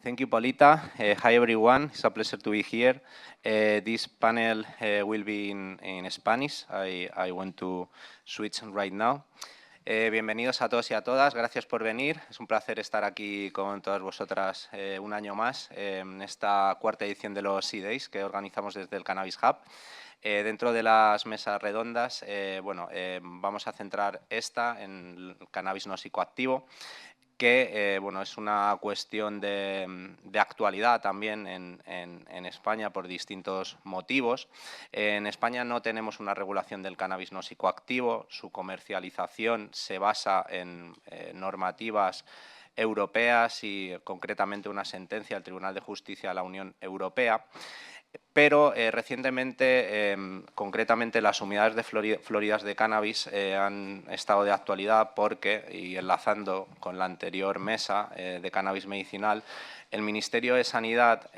Thank you, Paulita. Hi, everyone. It's a pleasure to be here. This panel will be in Spanish. I want to switch right now. Bienvenidos a todos y a todas. Gracias por venir. Es un placer estar aquí con todas vosotras un año más en esta cuarta edición de los C-Days que organizamos desde el Cannabis Hub. Dentro de las mesas redondas, vamos a centrar esta en el cannabis no psicoactivo, que es una cuestión de actualidad también en España por distintos motivos. En España no tenemos una regulación del cannabis no psicoactivo, su comercialización se basa en normativas europeas y concretamente una sentencia del Tribunal de Justicia de la Unión Europea. Pero recientemente, concretamente, las unidades de floridas de cannabis han estado de actualidad porque, y enlazando con la anterior mesa de cannabis medicinal, el Ministerio de Sanidad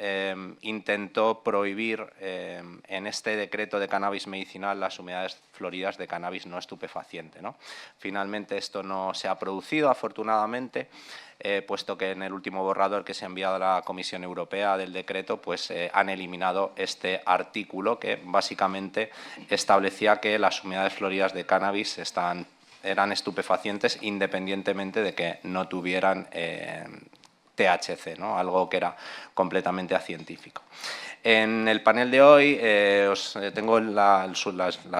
intentó prohibir en este decreto de cannabis medicinal las unidades floridas de cannabis no estupefaciente, ¿no? Finalmente esto no se ha producido, afortunadamente, puesto que en el último borrador que se ha enviado a la Comisión Europea del decreto, pues han eliminado este artículo que básicamente establecía que las unidades floridas de cannabis eran estupefacientes independientemente de que no tuvieran THC, ¿no? Algo que era completamente acientífico. En el panel de hoy tengo la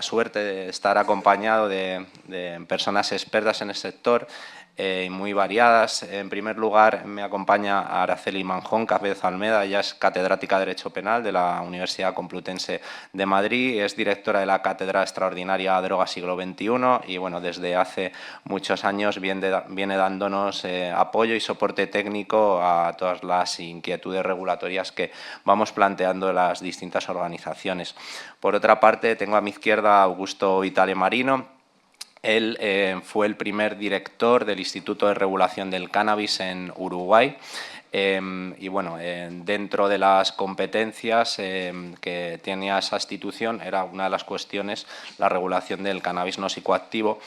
suerte de estar acompañado de personas expertas en el sector, muy variadas. En primer lugar, me acompaña Araceli Manjón Cabez Almeda. Ella es catedrática de Derecho Penal de la Universidad Complutense de Madrid, es directora de la Cátedra Extraordinaria Drogas Siglo XXI y, bueno, desde hace muchos años viene dándonos apoyo y soporte técnico a todas las inquietudes regulatorias que vamos planteando las distintas organizaciones. Por otra parte, tengo a mi izquierda a Augusto Vitale Marino. Él fue el primer director del Instituto de Regulación del Cannabis en Uruguay. Y bueno, dentro de las competencias que tenía esa institución era una de las cuestiones la regulación del cannabis no psicoactivo.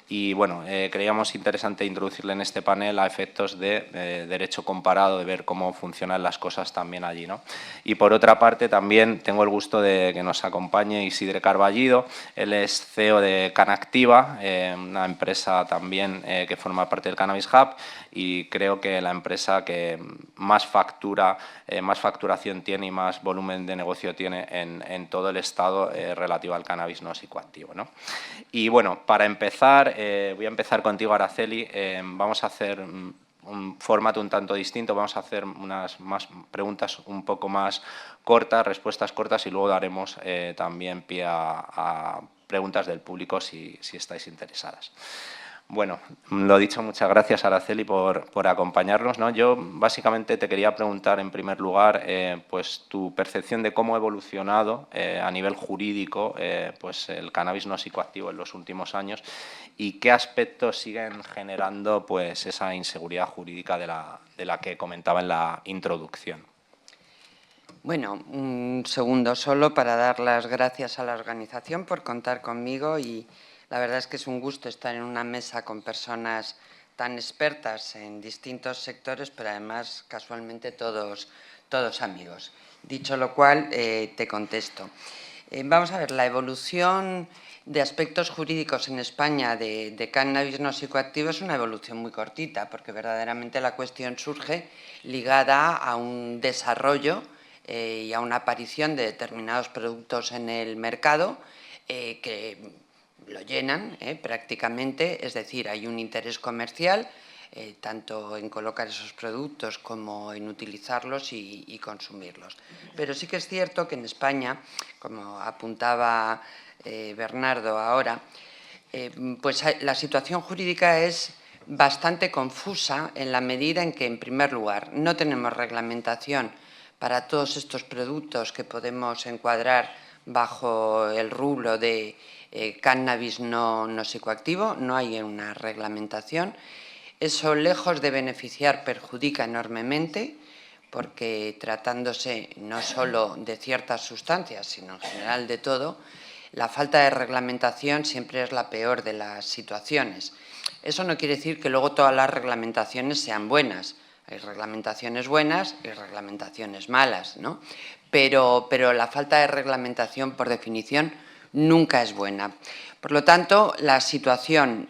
Y bueno, creíamos interesante introducirle en este panel a efectos de derecho comparado, de ver cómo funcionan las cosas también allí, ¿no? Y por otra parte también tengo el gusto de que nos acompañe Isidre Carballido. Él es CEO de Canactiva, una empresa también que forma parte del Cannabis Hub y creo que la empresa que más facturación tiene y más volumen de negocio tiene en todo el Estado relativo al cannabis no psicoactivo, ¿no? Y bueno, para empezar, voy a empezar contigo, Araceli. Vamos a hacer un formato un tanto distinto, vamos a hacer unas preguntas un poco más cortas, respuestas cortas y luego daremos también pie a preguntas del público si estáis interesadas. Bueno, lo dicho, muchas gracias, Araceli, por acompañarnos, ¿no? Yo básicamente te quería preguntar en primer lugar pues tu percepción de cómo ha evolucionado a nivel jurídico pues el cannabis no psicoactivo en los últimos años y qué aspectos siguen generando pues esa inseguridad jurídica de la que comentaba en la introducción. Bueno, un segundo solo para dar las gracias a la organización por contar conmigo y la verdad es que es un gusto estar en una mesa con personas tan expertas en distintos sectores, pero además casualmente todos amigos. Dicho lo cual, te contesto. Vamos a ver, la evolución de aspectos jurídicos en España de cannabis no psicoactivo es una evolución muy cortita, porque verdaderamente la cuestión surge ligada a un desarrollo y a una aparición de determinados productos en el mercado que lo llenan prácticamente, es decir, hay un interés comercial tanto en colocar esos productos como en utilizarlos y consumirlos. Pero sí que es cierto que en España, como apuntaba Bernardo ahora, pues la situación jurídica es bastante confusa en la medida en que, en primer lugar, no tenemos reglamentación para todos estos productos que podemos encuadrar bajo el rubro de cannabis no psicoactivo, no hay una reglamentación. Eso, lejos de beneficiar, perjudica enormemente, porque tratándose no solo de ciertas sustancias, sino en general de todo, la falta de reglamentación siempre es la peor de las situaciones. Eso no quiere decir que luego todas las reglamentaciones sean buenas. Hay reglamentaciones buenas y reglamentaciones malas, ¿no? Pero la falta de reglamentación, por definición, nunca es buena. Por lo tanto, la situación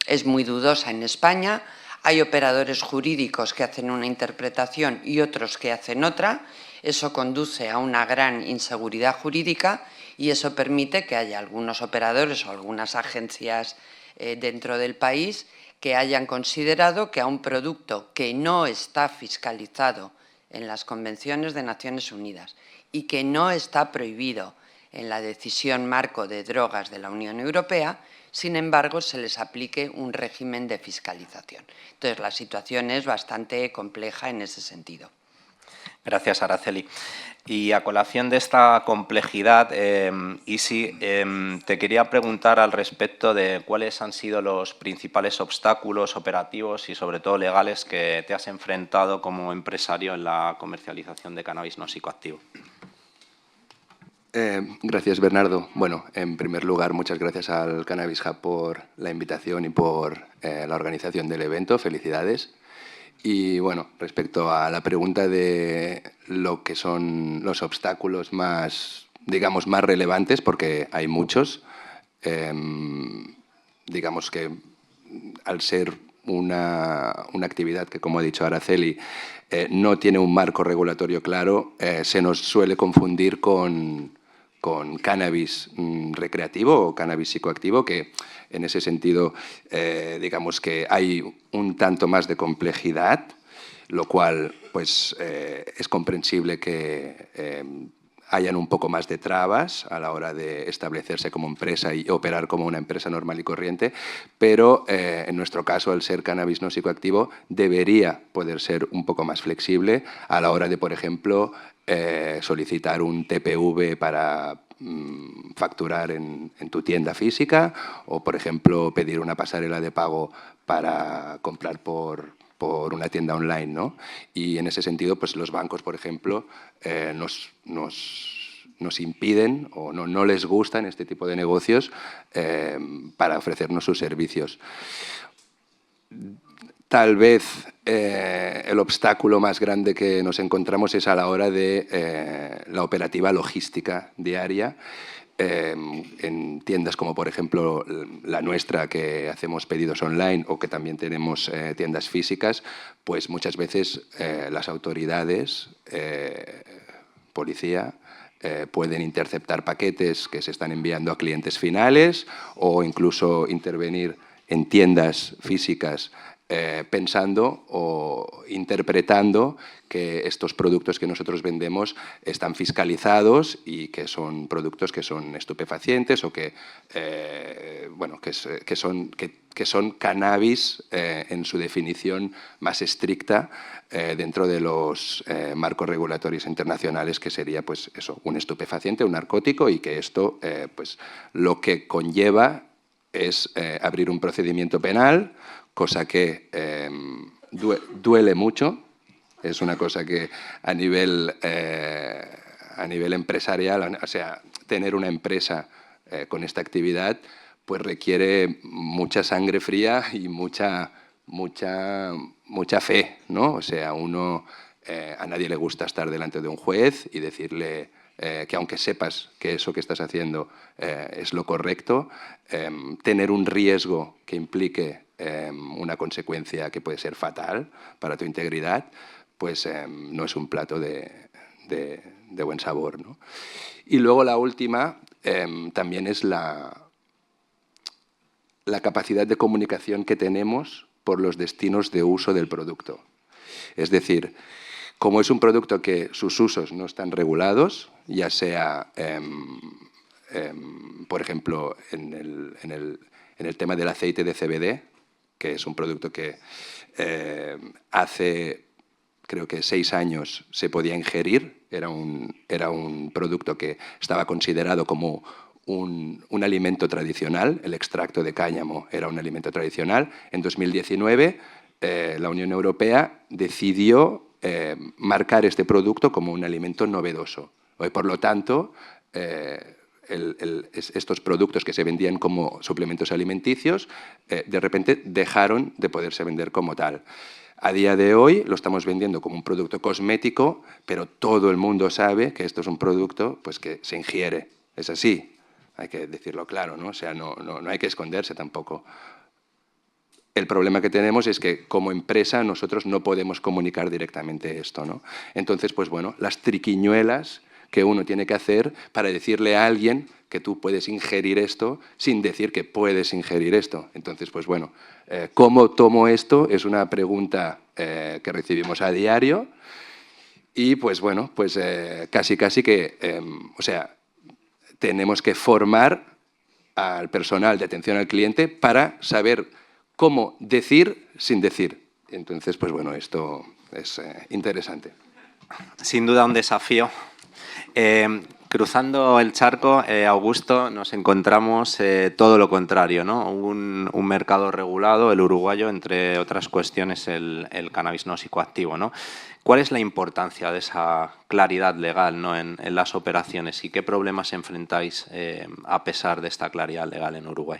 es muy dudosa en España. Hay operadores jurídicos que hacen una interpretación y otros que hacen otra. Eso conduce a una gran inseguridad jurídica y eso permite que haya algunos operadores o algunas agencias dentro del país que hayan considerado que a un producto que no está fiscalizado en las convenciones de Naciones Unidas y que no está prohibido en la decisión marco de drogas de la Unión Europea, sin embargo, se les aplique un régimen de fiscalización. Entonces, la situación es bastante compleja en ese sentido. Gracias, Araceli. Y a colación de esta complejidad, Isi, te quería preguntar al respecto de cuáles han sido los principales obstáculos operativos y sobre todo legales que te has enfrentado como empresario en la comercialización de cannabis no psicoactivo. Gracias, Bernardo. Bueno, en primer lugar, muchas gracias al Cannabis Hub por la invitación y por la organización del evento. Felicidades. Y bueno, respecto a la pregunta de lo que son los obstáculos más, digamos, más relevantes, porque hay muchos, digamos que al ser una actividad que, como ha dicho Araceli, no tiene un marco regulatorio claro, se nos suele confundir con cannabis recreativo o cannabis psicoactivo, que en ese sentido, digamos que hay un tanto más de complejidad, lo cual pues, es comprensible que hayan un poco más de trabas a la hora de establecerse como empresa y operar como una empresa normal y corriente, pero en nuestro caso, al ser cannabis no psicoactivo, debería poder ser un poco más flexible a la hora de, por ejemplo, solicitar un TPV para facturar en tu tienda física o, por ejemplo, pedir una pasarela de pago para comprar por una tienda online, ¿no? Y en ese sentido, pues los bancos, por ejemplo, nos impiden o no les gustan este tipo de negocios para ofrecernos sus servicios. Tal vez el obstáculo más grande que nos encontramos es a la hora de la operativa logística diaria. En tiendas como, por ejemplo, la nuestra, que hacemos pedidos online o que también tenemos tiendas físicas, pues muchas veces las autoridades, policía, pueden interceptar paquetes que se están enviando a clientes finales o incluso intervenir en tiendas físicas pensando o interpretando que estos productos que nosotros vendemos están fiscalizados y que son productos que son estupefacientes o que, bueno, que son cannabis en su definición más estricta dentro de los marcos regulatorios internacionales, que sería pues, eso, un estupefaciente, un narcótico, y que esto pues, lo que conlleva es abrir un procedimiento penal, cosa que duele mucho. Es una cosa que a nivel empresarial, o sea, tener una empresa con esta actividad, pues requiere mucha sangre fría y mucha fe, ¿no? O sea, a nadie le gusta estar delante de un juez y decirle que aunque sepas que eso que estás haciendo es lo correcto, tener un riesgo que implique una consecuencia que puede ser fatal para tu integridad, pues no es un plato de buen sabor, ¿no? Y luego la última también es la capacidad de comunicación que tenemos por los destinos de uso del producto. Es decir, como es un producto que sus usos no están regulados, ya sea, por ejemplo, en el tema del aceite de CBD, que es un producto que hace, creo que 6 años se podía ingerir, era un producto que estaba considerado como un alimento tradicional, el extracto de cáñamo era un alimento tradicional. En 2019 la Unión Europea decidió marcar este producto como un alimento novedoso. Y por lo tanto, estos productos que se vendían como suplementos alimenticios, de repente dejaron de poderse vender como tal. A día de hoy lo estamos vendiendo como un producto cosmético, pero todo el mundo sabe que esto es un producto pues, que se ingiere. Es así, hay que decirlo claro, ¿no? O sea, no hay que esconderse tampoco. El problema que tenemos es que, como empresa, nosotros no podemos comunicar directamente esto, ¿no? Entonces, pues bueno, las triquiñuelas que uno tiene que hacer para decirle a alguien que tú puedes ingerir esto sin decir que puedes ingerir esto. Entonces, pues bueno, ¿cómo tomo esto? Es una pregunta que recibimos a diario y, pues bueno, pues casi que, o sea, tenemos que formar al personal de atención al cliente para saber cómo decir sin decir. Entonces, pues bueno, esto es interesante. Sin duda un desafío. Cruzando el charco, Augusto, nos encontramos todo lo contrario, ¿no? Un mercado regulado, el uruguayo, entre otras cuestiones el cannabis no psicoactivo, ¿no? ¿Cuál es la importancia de esa claridad legal, ¿no? en las operaciones y qué problemas enfrentáis a pesar de esta claridad legal en Uruguay?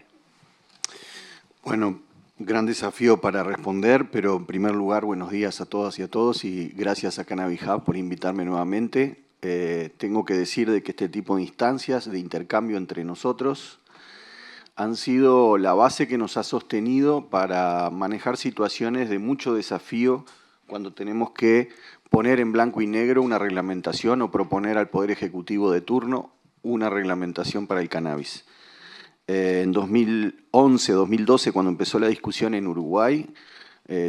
Bueno, gran desafío para responder, pero en primer lugar, buenos días a todas y a todos y gracias a Cannabis Hub por invitarme nuevamente. Tengo que decir de que este tipo de instancias de intercambio entre nosotros han sido la base que nos ha sostenido para manejar situaciones de mucho desafío cuando tenemos que poner en blanco y negro una reglamentación o proponer al Poder Ejecutivo de turno una reglamentación para el cannabis. En 2011, 2012, cuando empezó la discusión en Uruguay,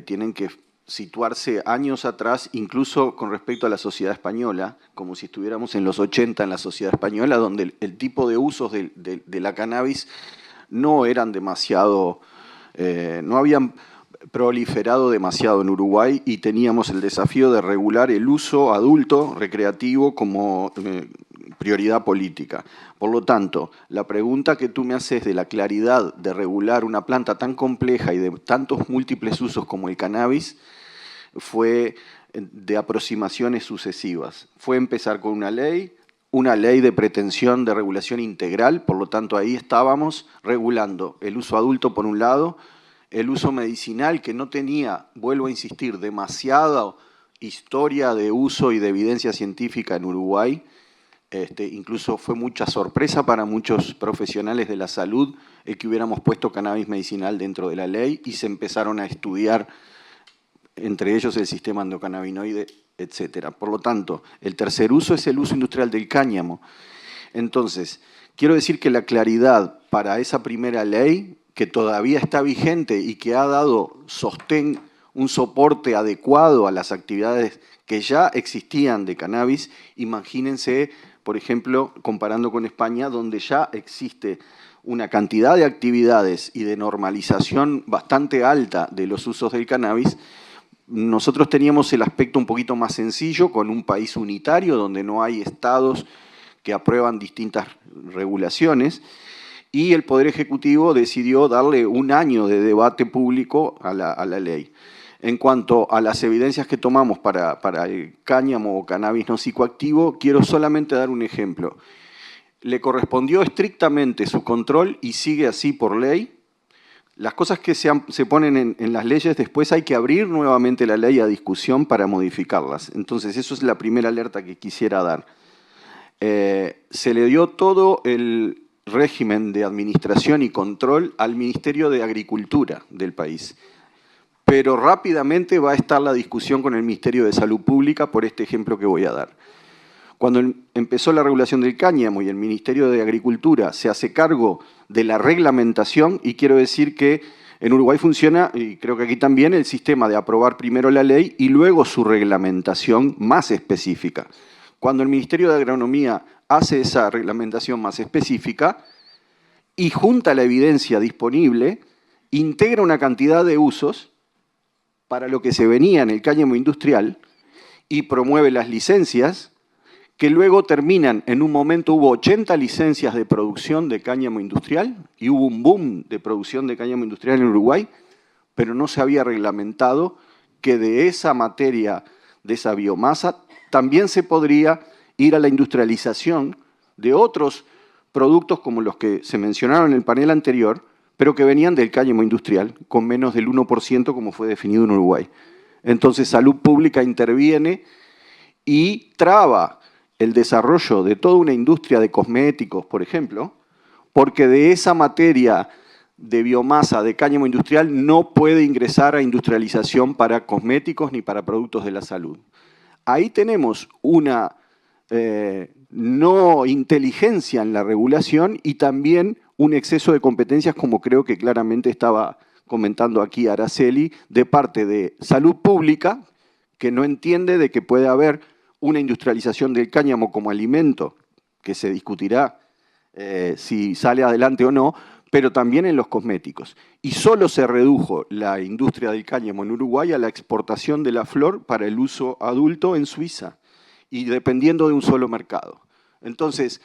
tienen que situarse años atrás, incluso con respecto a la sociedad española, como si estuviéramos en los 80 en la sociedad española, donde el tipo de usos de la cannabis no eran demasiado, no habían proliferado demasiado en Uruguay y teníamos el desafío de regular el uso adulto, recreativo, como prioridad política. Por lo tanto, la pregunta que tú me haces de la claridad de regular una planta tan compleja y de tantos múltiples usos como el cannabis fue de aproximaciones sucesivas. Fue empezar con una ley de pretensión de regulación integral, por lo tanto ahí estábamos regulando el uso adulto por un lado, el uso medicinal que no tenía, vuelvo a insistir, demasiada historia de uso y de evidencia científica en Uruguay. Incluso fue mucha sorpresa para muchos profesionales de la salud el que hubiéramos puesto cannabis medicinal dentro de la ley y se empezaron a estudiar, entre ellos el sistema endocannabinoide, etc. Por lo tanto, el tercer uso es el uso industrial del cáñamo. Entonces, quiero decir que la claridad para esa primera ley, que todavía está vigente y que ha dado un soporte adecuado a las actividades que ya existían de cannabis, imagínense, por ejemplo, comparando con España, donde ya existe una cantidad de actividades y de normalización bastante alta de los usos del cannabis. Nosotros teníamos el aspecto un poquito más sencillo, con un país unitario, donde no hay estados que aprueban distintas regulaciones, y el Poder Ejecutivo decidió darle un año de debate público a la ley. En cuanto a las evidencias que tomamos para el cáñamo o cannabis no psicoactivo, quiero solamente dar un ejemplo. Le correspondió estrictamente su control y sigue así por ley. Las cosas que se ponen en las leyes, después hay que abrir nuevamente la ley a discusión para modificarlas. Entonces, eso es la primera alerta que quisiera dar. Se le dio todo el régimen de administración y control al Ministerio de Agricultura del país. Pero rápidamente va a estar la discusión con el Ministerio de Salud Pública por este ejemplo que voy a dar. Cuando empezó la regulación del cáñamo y el Ministerio de Agricultura se hace cargo de la reglamentación, y quiero decir que en Uruguay funciona, y creo que aquí también, el sistema de aprobar primero la ley y luego su reglamentación más específica. Cuando el Ministerio de Agronomía hace esa reglamentación más específica y junta la evidencia disponible, integra una cantidad de usos para lo que se venía en el cáñamo industrial y promueve las licencias que luego terminan, en un momento hubo 80 licencias de producción de cáñamo industrial y hubo un boom de producción de cáñamo industrial en Uruguay, pero no se había reglamentado que de esa materia, de esa biomasa, también se podría ir a la industrialización de otros productos como los que se mencionaron en el panel anterior, pero que venían del cáñamo industrial, con menos del 1% como fue definido en Uruguay. Entonces Salud Pública interviene y traba el desarrollo de toda una industria de cosméticos, por ejemplo, porque de esa materia de biomasa de cáñamo industrial no puede ingresar a industrialización para cosméticos ni para productos de la salud. Ahí tenemos una no inteligencia en la regulación y también un exceso de competencias, como creo que claramente estaba comentando aquí Araceli, de parte de Salud Pública, que no entiende de que puede haber una industrialización del cáñamo como alimento, que se discutirá si sale adelante o no, pero también en los cosméticos. Y solo se redujo la industria del cáñamo en Uruguay a la exportación de la flor para el uso adulto en Suiza, y dependiendo de un solo mercado. Entonces,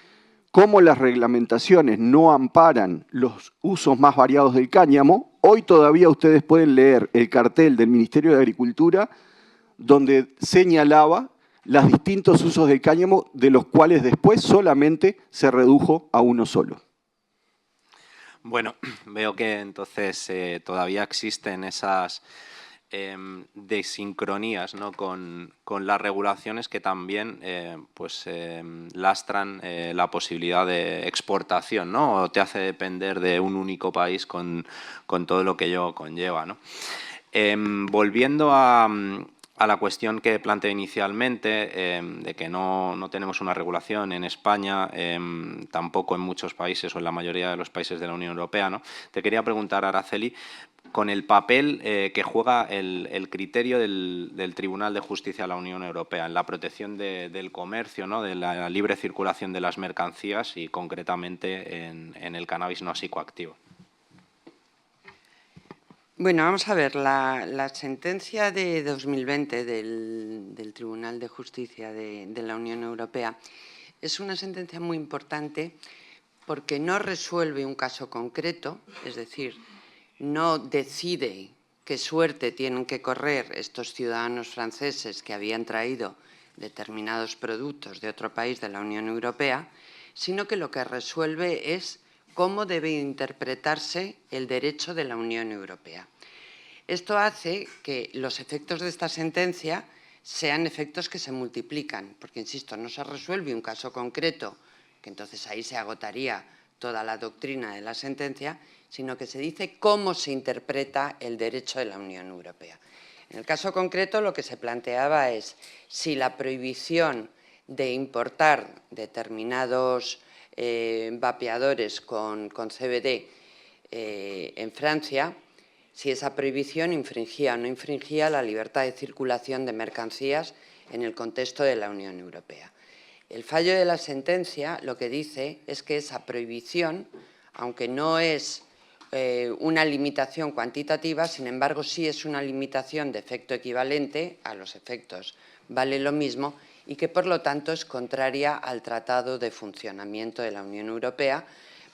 como las reglamentaciones no amparan los usos más variados del cáñamo, hoy todavía ustedes pueden leer el cartel del Ministerio de Agricultura donde señalaba los distintos usos del cáñamo, de los cuales después solamente se redujo a uno solo. Bueno, veo que entonces todavía existen esas desincronías, ¿no?, con las regulaciones que también lastran la posibilidad de exportación, ¿no?, o te hace depender de un único país con todo lo que ello conlleva, ¿no? Volviendo a la cuestión que planteé inicialmente, de que no tenemos una regulación en España, tampoco en muchos países o en la mayoría de los países de la Unión Europea, ¿no? Te quería preguntar, Araceli, con el papel que juega el criterio del Tribunal de Justicia de la Unión Europea en la protección del comercio, ¿no?, de la libre circulación de las mercancías y concretamente en el cannabis no psicoactivo. Bueno, vamos a ver, la sentencia de 2020 del Tribunal de Justicia de la Unión Europea es una sentencia muy importante porque no resuelve un caso concreto, es decir, no decide qué suerte tienen que correr estos ciudadanos franceses que habían traído determinados productos de otro país de la Unión Europea, sino que lo que resuelve es cómo debe interpretarse el derecho de la Unión Europea. Esto hace que los efectos de esta sentencia sean efectos que se multiplican, porque, insisto, no se resuelve un caso concreto, que entonces ahí se agotaría toda la doctrina de la sentencia, sino que se dice cómo se interpreta el derecho de la Unión Europea. En el caso concreto, lo que se planteaba es si la prohibición de importar determinados vapeadores con CBD en Francia, si esa prohibición infringía o no infringía la libertad de circulación de mercancías en el contexto de la Unión Europea. El fallo de la sentencia lo que dice es que esa prohibición, aunque no es una limitación cuantitativa, sin embargo sí es una limitación de efecto equivalente, a los efectos vale lo mismo, y que por lo tanto es contraria al Tratado de Funcionamiento de la Unión Europea,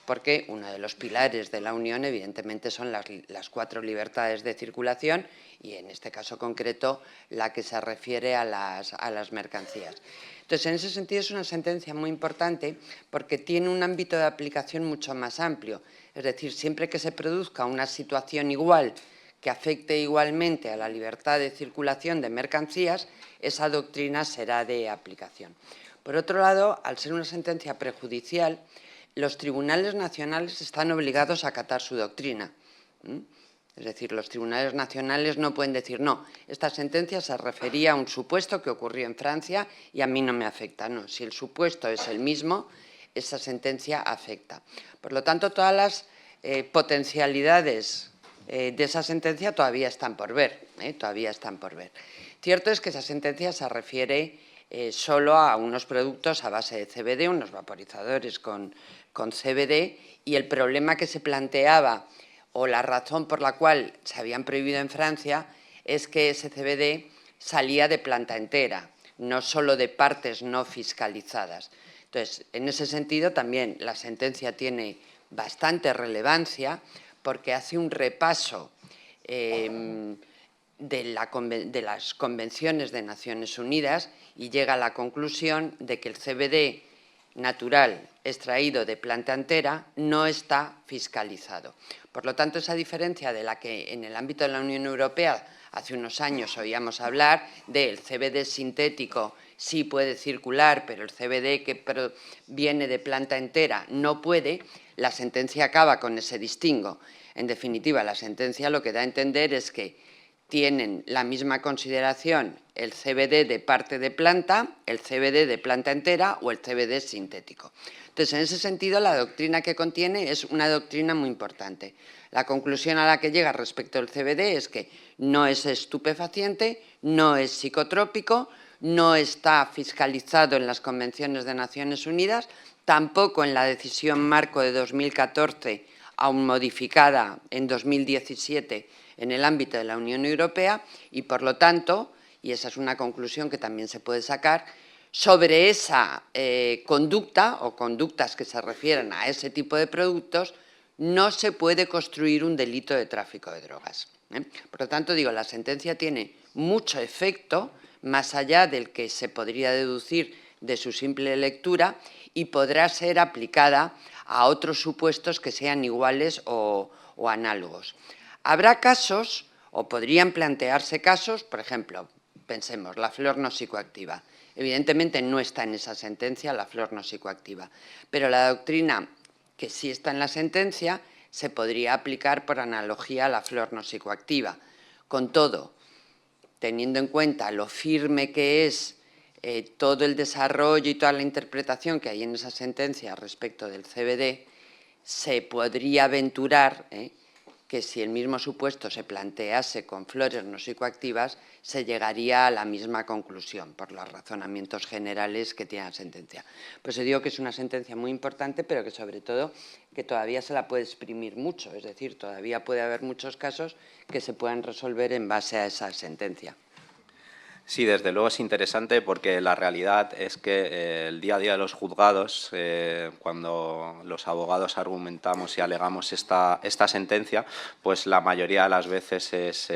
porque uno de los pilares de la Unión, evidentemente, son las 4 libertades de circulación y, en este caso concreto, la que se refiere a las mercancías. Entonces, en ese sentido, es una sentencia muy importante porque tiene un ámbito de aplicación mucho más amplio. Es decir, siempre que se produzca una situación igual que afecte igualmente a la libertad de circulación de mercancías, esa doctrina será de aplicación. Por otro lado, al ser una sentencia prejudicial, los tribunales nacionales están obligados a acatar su doctrina. Es decir, los tribunales nacionales no pueden decir, no, esta sentencia se refería a un supuesto que ocurrió en Francia y a mí no me afecta. No, si el supuesto es el mismo, esa sentencia afecta. Por lo tanto, todas las potencialidades de esa sentencia todavía están por ver. Cierto es que esa sentencia se refiere solo a unos productos a base de CBD, unos vaporizadores con CBD, y el problema que se planteaba o la razón por la cual se habían prohibido en Francia es que ese CBD salía de planta entera, no solo de partes no fiscalizadas. Entonces, en ese sentido también la sentencia tiene bastante relevancia porque hace un repaso de las convenciones de Naciones Unidas y llega a la conclusión de que el CBD natural extraído de planta entera no está fiscalizado. Por lo tanto, esa diferencia de la que en el ámbito de la Unión Europea hace unos años oíamos hablar del CBD sintético, sí puede circular, pero el CBD que viene de planta entera no puede, la sentencia acaba con ese distingo. En definitiva, la sentencia lo que da a entender es que tienen la misma consideración el CBD de parte de planta, el CBD de planta entera o el CBD sintético. Entonces, en ese sentido, la doctrina que contiene es una doctrina muy importante. La conclusión a la que llega respecto al CBD es que no es estupefaciente, no es psicotrópico, no está fiscalizado en las convenciones de Naciones Unidas, tampoco en la decisión marco de 2014, aún modificada en 2017 en el ámbito de la Unión Europea y, por lo tanto, y esa es una conclusión que también se puede sacar, sobre esa conducta o conductas que se refieren a ese tipo de productos, no se puede construir un delito de tráfico de drogas. Por lo tanto, digo, la sentencia tiene mucho efecto, más allá del que se podría deducir de su simple lectura, y podrá ser aplicada a otros supuestos que sean iguales o análogos. Habrá casos, o podrían plantearse casos, por ejemplo, pensemos, la flor no psicoactiva. Evidentemente no está en esa sentencia la flor no psicoactiva, pero la doctrina que sí está en la sentencia se podría aplicar por analogía a la flor no psicoactiva. Con todo, teniendo en cuenta lo firme que es todo el desarrollo y toda la interpretación que hay en esa sentencia respecto del CBD, se podría aventurar que si el mismo supuesto se plantease con flores no psicoactivas, se llegaría a la misma conclusión por los razonamientos generales que tiene la sentencia. Por eso digo que es una sentencia muy importante, pero que sobre todo que todavía se la puede exprimir mucho, es decir, todavía puede haber muchos casos que se puedan resolver en base a esa sentencia. Sí, desde luego es interesante porque la realidad es que el día a día de los juzgados, cuando los abogados argumentamos y alegamos esta sentencia, pues la mayoría de las veces es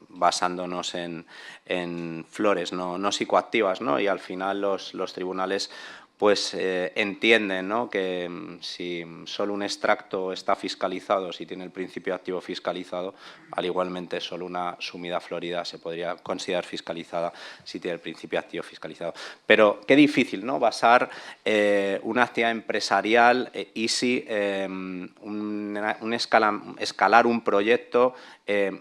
basándonos en flores no psicoactivas, ¿no? Y al final los tribunales pues entienden, ¿no?, que si solo un extracto está fiscalizado, si tiene el principio activo fiscalizado, al igualmente solo una sumida florida se podría considerar fiscalizada si tiene el principio activo fiscalizado. Pero qué difícil, ¿no?, basar una actividad empresarial easy, escalar un proyecto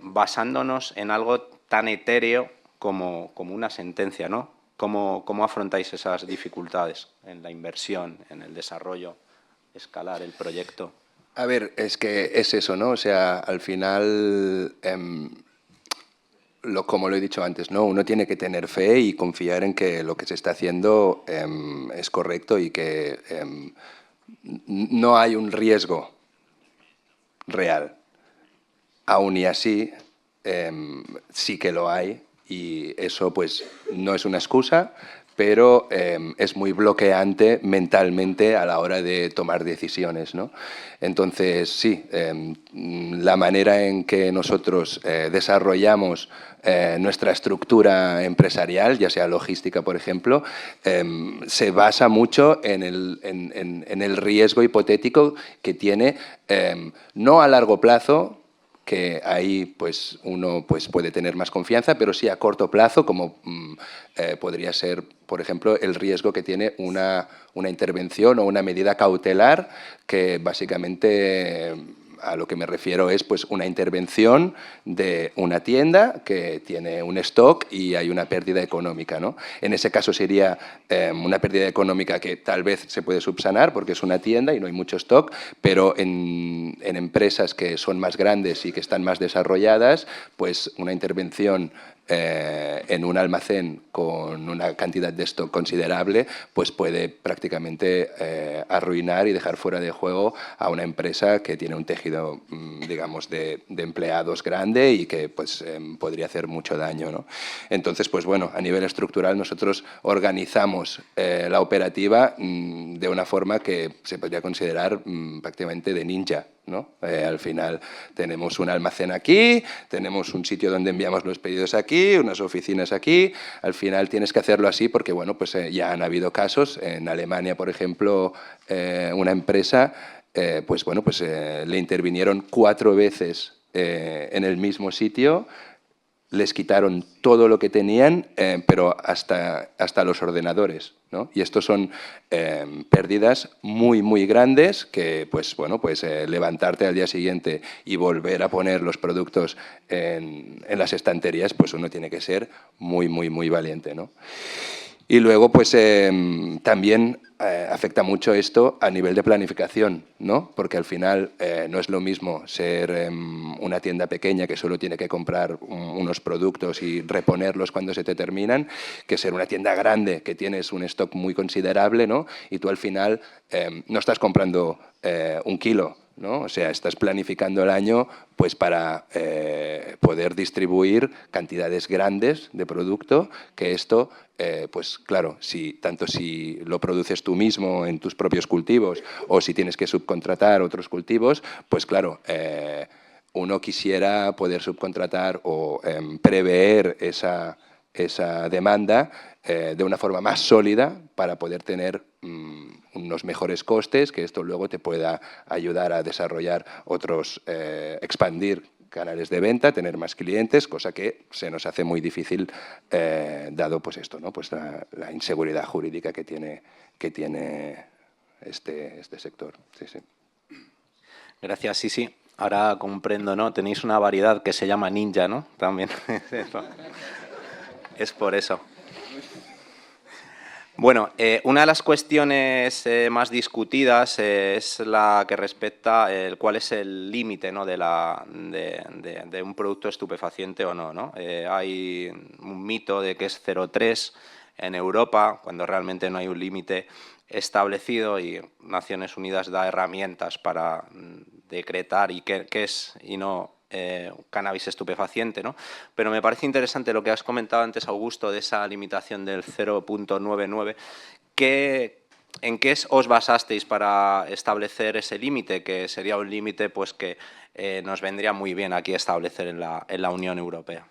basándonos en algo tan etéreo como una sentencia, ¿no? ¿Cómo afrontáis esas dificultades en la inversión, en el desarrollo, escalar el proyecto? A ver, es que es eso, ¿no? O sea, al final, como lo he dicho antes, ¿no? Uno tiene que tener fe y confiar en que lo que se está haciendo es correcto y que no hay un riesgo real. Aún y así, sí que lo hay. Y eso pues no es una excusa, pero es muy bloqueante mentalmente a la hora de tomar decisiones, ¿no? Entonces, sí, la manera en que nosotros desarrollamos nuestra estructura empresarial, ya sea logística, por ejemplo, se basa mucho en el riesgo hipotético que tiene, no a largo plazo, que ahí pues, uno pues, puede tener más confianza, pero sí a corto plazo, como podría ser, por ejemplo, el riesgo que tiene una intervención o una medida cautelar, que básicamente a lo que me refiero es pues, una intervención de una tienda que tiene un stock y hay una pérdida económica, ¿no? En ese caso sería una pérdida económica que tal vez se puede subsanar porque es una tienda y no hay mucho stock, pero en empresas que son más grandes y que están más desarrolladas, pues una intervención en un almacén con una cantidad de stock considerable, pues puede prácticamente arruinar y dejar fuera de juego a una empresa que tiene un tejido tejido, digamos, de empleados grande y que pues, podría hacer mucho daño, ¿no? Entonces, pues bueno, a nivel estructural nosotros organizamos la operativa de una forma que se podría considerar prácticamente de ninja, ¿no? Al final tenemos un almacén aquí, tenemos un sitio donde enviamos los pedidos aquí, unas oficinas aquí. Al final tienes que hacerlo así porque bueno, pues, ya han habido casos. En Alemania, por ejemplo, una empresa pues, bueno, pues, le intervinieron 4 veces en el mismo sitio. Les quitaron todo lo que tenían, pero hasta los ordenadores, ¿no? Y estos son pérdidas muy, muy grandes que, pues, bueno, pues, levantarte al día siguiente y volver a poner los productos en las estanterías, pues uno tiene que ser muy, muy, muy valiente, ¿no? Y luego, pues, también afecta mucho esto a nivel de planificación, ¿no? Porque al final no es lo mismo ser una tienda pequeña que solo tiene que comprar unos productos y reponerlos cuando se te terminan, que ser una tienda grande que tienes un stock muy considerable, ¿no? Y tú al final no estás comprando 1 kilo, ¿no? O sea, estás planificando el año pues, para poder distribuir cantidades grandes de producto, que esto, pues claro, tanto si lo produces tú mismo en tus propios cultivos o si tienes que subcontratar otros cultivos, pues claro, uno quisiera poder subcontratar o prever esa demanda de una forma más sólida para poder tener unos mejores costes, que esto luego te pueda ayudar a desarrollar otros, expandir canales de venta, tener más clientes, cosa que se nos hace muy difícil dado pues esto, ¿no? Pues la inseguridad jurídica que tiene este sector. Sí, sí. Gracias, sí, sí. Ahora comprendo, ¿no? Tenéis una variedad que se llama ninja, ¿no? También. Es por eso. Bueno, una de las cuestiones más discutidas es la que respecta cuál es el límite, ¿no? de un producto estupefaciente o no, ¿no? Hay un mito de que es 0,3 en Europa, cuando realmente no hay un límite establecido y Naciones Unidas da herramientas para decretar y qué es y no cannabis estupefaciente, ¿no? Pero me parece interesante lo que has comentado antes, Augusto, de esa limitación del 0,99. ¿En qué os basasteis para establecer ese límite? Que sería un límite pues, que nos vendría muy bien aquí establecer en la Unión Europea.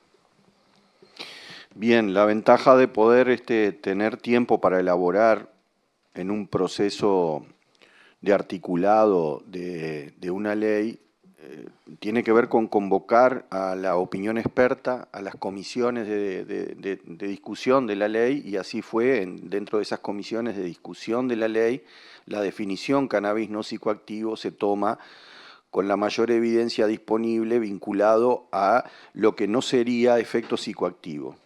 Bien, la ventaja de poder tener tiempo para elaborar en un proceso de articulado de una ley tiene que ver con convocar a la opinión experta, a las comisiones de discusión de la ley, y así fue dentro de esas comisiones de discusión de la ley, la definición cannabis no psicoactivo se toma con la mayor evidencia disponible vinculado a lo que no sería efecto psicoactivo.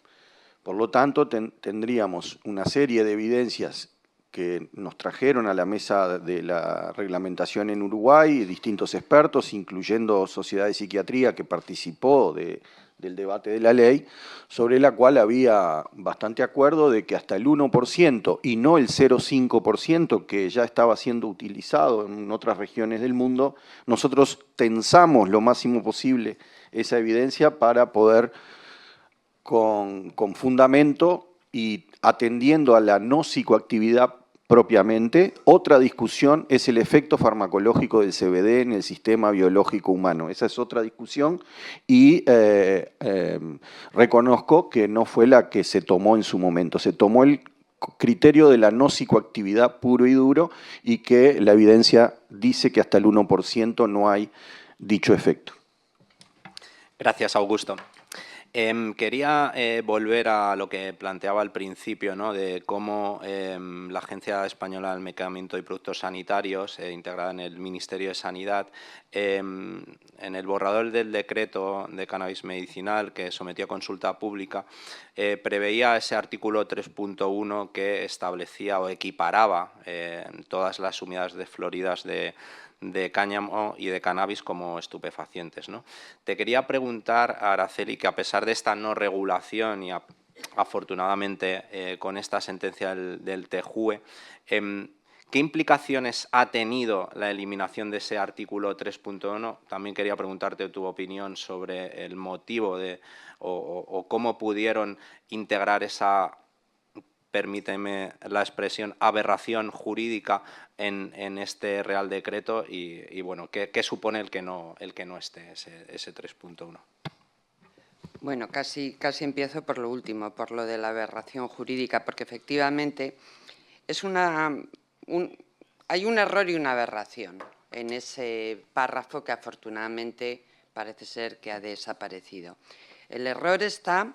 Por lo tanto, tendríamos una serie de evidencias que nos trajeron a la mesa de la reglamentación en Uruguay, distintos expertos, incluyendo Sociedad de Psiquiatría, que participó del debate de la ley, sobre la cual había bastante acuerdo de que hasta el 1% y no el 0,5% que ya estaba siendo utilizado en otras regiones del mundo, nosotros tensamos lo máximo posible esa evidencia para poder, con fundamento y atendiendo a la no psicoactividad propiamente. Otra discusión es el efecto farmacológico del CBD en el sistema biológico humano. Esa es otra discusión y reconozco que no fue la que se tomó en su momento. Se tomó el criterio de la no psicoactividad puro y duro y que la evidencia dice que hasta el 1% no hay dicho efecto. Gracias, Augusto. Quería volver a lo que planteaba al principio, ¿no? De cómo la Agencia Española del Medicamento y Productos Sanitarios, integrada en el Ministerio de Sanidad, en el borrador del decreto de cannabis medicinal que sometió a consulta pública, preveía ese artículo 3.1 que establecía o equiparaba todas las unidades de floridas de cáñamo y de cannabis como estupefacientes, ¿no? Te quería preguntar, Araceli, que a pesar de esta no regulación y afortunadamente con esta sentencia del TJUE, ¿Qué implicaciones ha tenido la eliminación de ese artículo 3.1? También quería preguntarte tu opinión sobre el motivo o cómo pudieron integrar esa, permíteme la expresión, aberración jurídica en este Real Decreto y bueno, ¿qué supone el que no esté ese 3.1? Bueno, casi empiezo por lo último, por lo de la aberración jurídica, porque efectivamente es hay un error y una aberración en ese párrafo que afortunadamente parece ser que ha desaparecido. El error está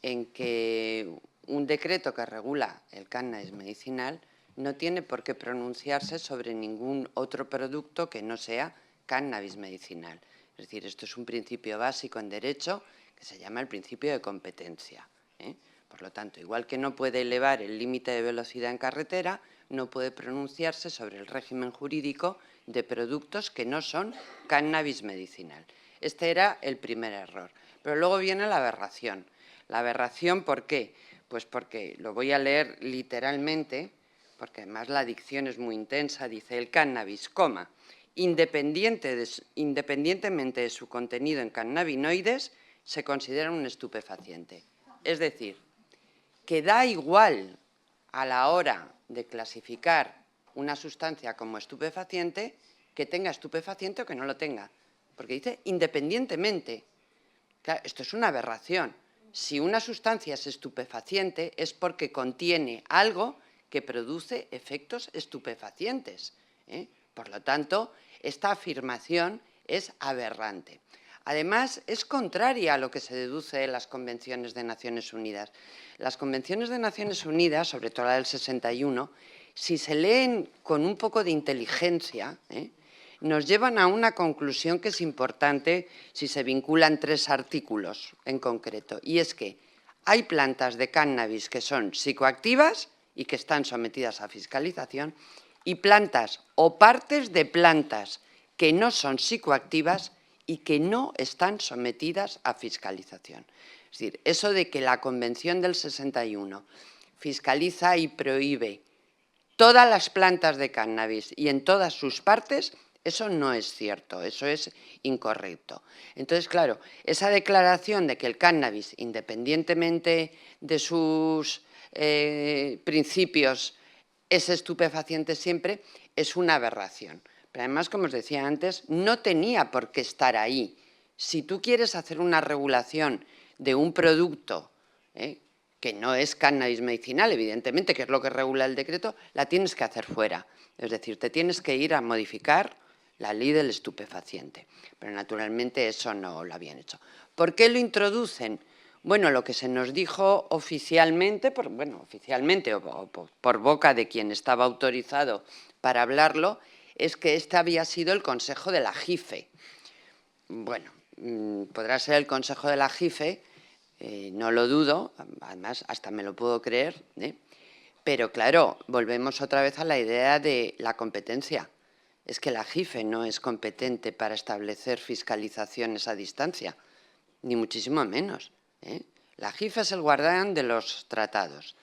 en que un decreto que regula el cannabis medicinal no tiene por qué pronunciarse sobre ningún otro producto que no sea cannabis medicinal. Es decir, esto es un principio básico en derecho que se llama el principio de competencia, ¿eh? Por lo tanto, igual que no puede elevar el límite de velocidad en carretera, no puede pronunciarse sobre el régimen jurídico de productos que no son cannabis medicinal. Este era el primer error. Pero luego viene la aberración. La aberración, ¿por qué? Pues porque, lo voy a leer literalmente, porque además la dicción es muy intensa, dice el cannabis, independientemente de su contenido en cannabinoides, se considera un estupefaciente. Es decir, que da igual a la hora de clasificar una sustancia como estupefaciente que tenga estupefaciente o que no lo tenga, porque dice independientemente. Claro, esto es una aberración. Si una sustancia es estupefaciente es porque contiene algo que produce efectos estupefacientes, ¿eh? Por lo tanto, esta afirmación es aberrante. Además, es contraria a lo que se deduce de las convenciones de Naciones Unidas. Las convenciones de Naciones Unidas, sobre todo la del 61, si se leen con un poco de inteligencia, nos llevan a una conclusión que es importante si se vinculan 3 artículos en concreto, y es que hay plantas de cannabis que son psicoactivas y que están sometidas a fiscalización, y plantas o partes de plantas que no son psicoactivas y que no están sometidas a fiscalización. Es decir, eso de que la Convención del 61 fiscaliza y prohíbe todas las plantas de cannabis y en todas sus partes, eso no es cierto, eso es incorrecto. Entonces, claro, esa declaración de que el cannabis, independientemente de sus principios, es estupefaciente siempre, es una aberración. Pero además, como os decía antes, no tenía por qué estar ahí. Si tú quieres hacer una regulación de un producto que no es cannabis medicinal, evidentemente, que es lo que regula el decreto, la tienes que hacer fuera. Es decir, te tienes que ir a modificar la ley del estupefaciente. Pero naturalmente eso no lo habían hecho. ¿Por qué lo introducen? Bueno, lo que se nos dijo oficialmente, oficialmente o por boca de quien estaba autorizado para hablarlo, es que este había sido el consejo de la JIFE. Bueno, podrá ser el consejo de la JIFE, no lo dudo, además hasta me lo puedo creer, pero claro, volvemos otra vez a la idea de la competencia. Es que la JIFE no es competente para establecer fiscalizaciones a distancia, ni muchísimo menos. La JIFE es el guardián de los tratados,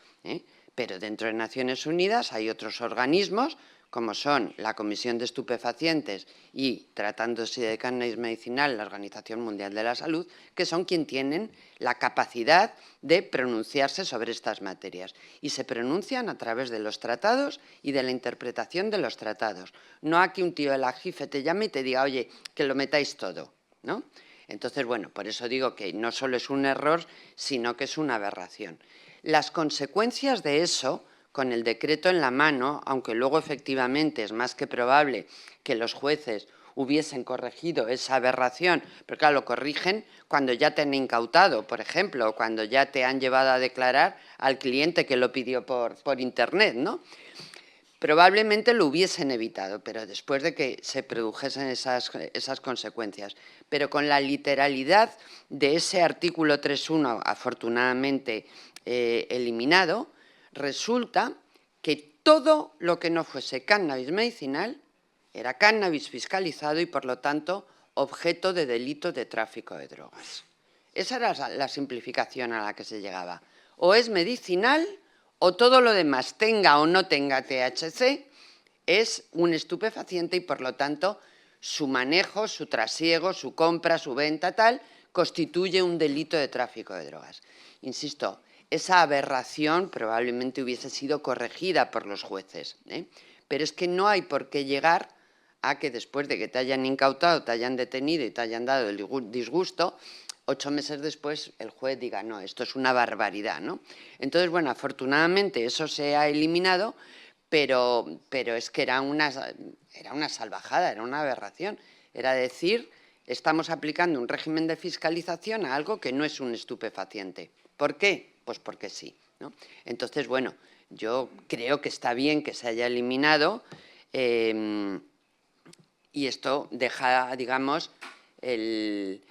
pero dentro de Naciones Unidas hay otros organismos, como son la Comisión de Estupefacientes y, tratándose de cannabis medicinal, la Organización Mundial de la Salud, que son quienes tienen la capacidad de pronunciarse sobre estas materias. Y se pronuncian a través de los tratados y de la interpretación de los tratados. No a que un tío de la JIFE te llame y te diga, oye, que lo metáis todo, ¿no? Entonces, bueno, por eso digo que no solo es un error, sino que es una aberración. Las consecuencias de eso, con el decreto en la mano, aunque luego efectivamente es más que probable que los jueces hubiesen corregido esa aberración, pero claro, lo corrigen cuando ya te han incautado, por ejemplo, o cuando ya te han llevado a declarar al cliente que lo pidió por internet, ¿no? Probablemente lo hubiesen evitado, pero después de que se produjesen esas consecuencias. Pero con la literalidad de ese artículo 3.1, afortunadamente eliminado, resulta que todo lo que no fuese cannabis medicinal era cannabis fiscalizado y, por lo tanto, objeto de delito de tráfico de drogas. Esa era la simplificación a la que se llegaba. O es medicinal o todo lo demás, tenga o no tenga THC, es un estupefaciente y, por lo tanto, su manejo, su trasiego, su compra, su venta, tal, constituye un delito de tráfico de drogas. Insisto, esa aberración probablemente hubiese sido corregida por los jueces, ¿eh? Pero es que no hay por qué llegar a que después de que te hayan incautado, te hayan detenido y te hayan dado el disgusto, 8 meses después el juez diga, no, esto es una barbaridad, ¿no? Entonces, bueno, afortunadamente eso se ha eliminado, pero es que era una salvajada, era una aberración. Era decir, estamos aplicando un régimen de fiscalización a algo que no es un estupefaciente. ¿Por qué? Pues porque sí, ¿no? Entonces, bueno, yo creo que está bien que se haya eliminado y esto deja, digamos, el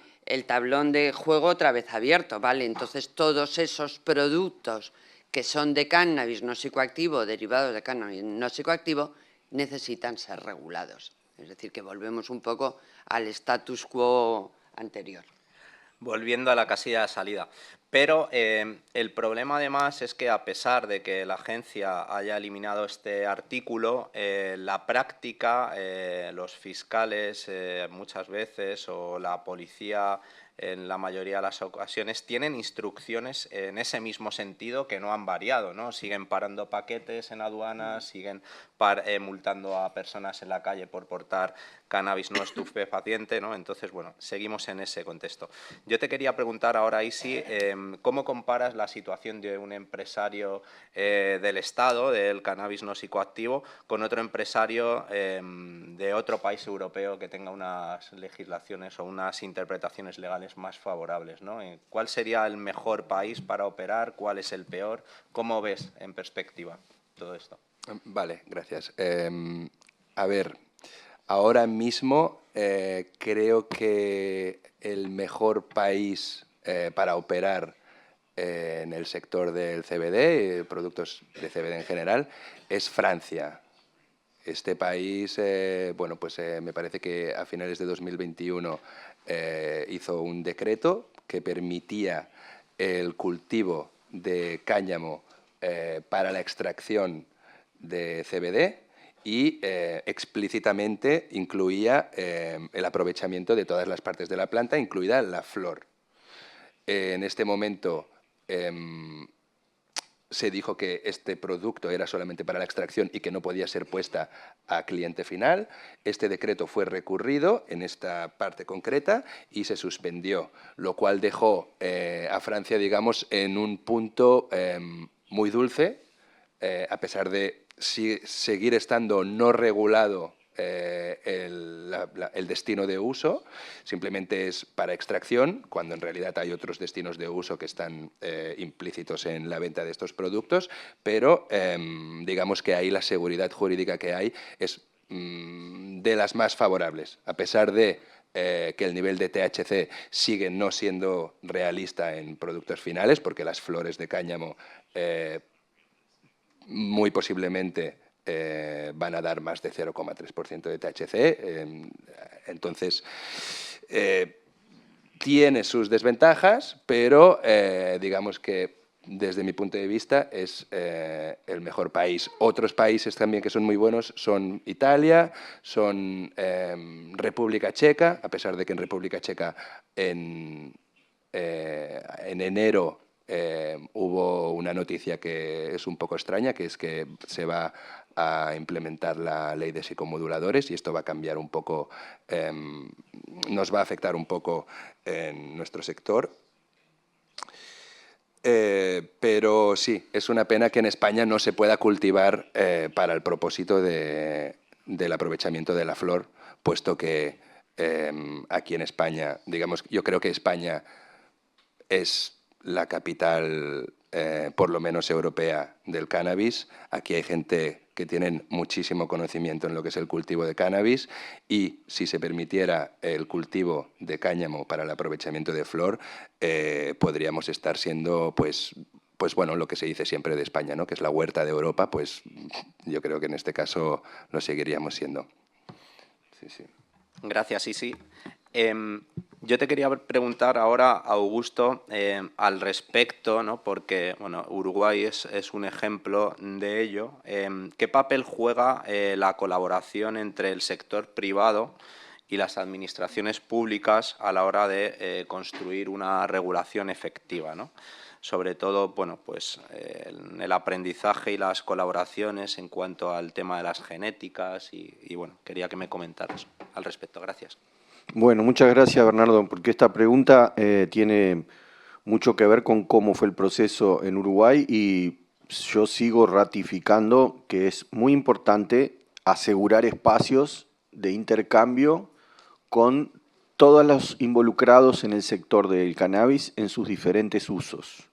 tablón de juego otra vez abierto, ¿vale? Entonces, todos esos productos que son de cannabis no psicoactivo, derivados de cannabis no psicoactivo, necesitan ser regulados. Es decir, que volvemos un poco al status quo anterior. Volviendo a la casilla de salida. Pero el problema además es que a pesar de que la agencia haya eliminado este artículo, la práctica, los fiscales muchas veces o la policía en la mayoría de las ocasiones tienen instrucciones en ese mismo sentido que no han variado, ¿no? Siguen parando paquetes en aduanas, siguen multando a personas en la calle por portar cannabis no estupefaciente, ¿no? Entonces, bueno, seguimos en ese contexto. Yo te quería preguntar ahora, Isi, ¿cómo comparas la situación de un empresario del Estado, del cannabis no psicoactivo, con otro empresario de otro país europeo que tenga unas legislaciones o unas interpretaciones legales más favorables, ¿no? ¿Cuál sería el mejor país para operar? ¿Cuál es el peor? ¿Cómo ves en perspectiva todo esto? Vale, gracias. A ver, ahora mismo creo que el mejor país para operar en el sector del CBD, productos de CBD en general, es Francia. Este país, bueno, pues me parece que a finales de 2021 hizo un decreto que permitía el cultivo de cáñamo para la extracción de CBD y explícitamente incluía el aprovechamiento de todas las partes de la planta, incluida la flor. En este momento se dijo que este producto era solamente para la extracción y que no podía ser puesta a cliente final. Este decreto fue recurrido en esta parte concreta y se suspendió, lo cual dejó a Francia, digamos, en un punto muy dulce, a pesar de seguir estando no regulado el destino de uso, simplemente es para extracción, cuando en realidad hay otros destinos de uso que están implícitos en la venta de estos productos, pero digamos que ahí la seguridad jurídica que hay es de las más favorables, a pesar de que el nivel de THC sigue no siendo realista en productos finales, porque las flores de cáñamo muy posiblemente van a dar más de 0,3% de THC. Entonces, tiene sus desventajas, pero digamos que desde mi punto de vista es el mejor país. Otros países también que son muy buenos son Italia, son República Checa, a pesar de que en República Checa en enero hubo una noticia que es un poco extraña, que es que se va a implementar la ley de psicomoduladores y esto va a cambiar un poco, nos va a afectar un poco en nuestro sector. Pero sí, es una pena que en España no se pueda cultivar para el propósito del aprovechamiento de la flor, puesto que aquí en España, digamos, yo creo que España es la capital, por lo menos europea, del cannabis. Aquí hay gente que tienen muchísimo conocimiento en lo que es el cultivo de cannabis y si se permitiera el cultivo de cáñamo para el aprovechamiento de flor, podríamos estar siendo, pues bueno, lo que se dice siempre de España, ¿no? Que es la huerta de Europa, pues yo creo que en este caso lo seguiríamos siendo. Sí, sí. Gracias, Isi. Yo te quería preguntar ahora, Augusto, al respecto, ¿no? Porque bueno, Uruguay es un ejemplo de ello. ¿Qué papel juega la colaboración entre el sector privado y las administraciones públicas a la hora de construir una regulación efectiva, ¿no? Sobre todo, bueno, pues el aprendizaje y las colaboraciones en cuanto al tema de las genéticas y bueno, quería que me comentaras al respecto. Gracias. Bueno, muchas gracias, Bernardo, porque esta pregunta tiene mucho que ver con cómo fue el proceso en Uruguay y yo sigo ratificando que es muy importante asegurar espacios de intercambio con todos los involucrados en el sector del cannabis en sus diferentes usos.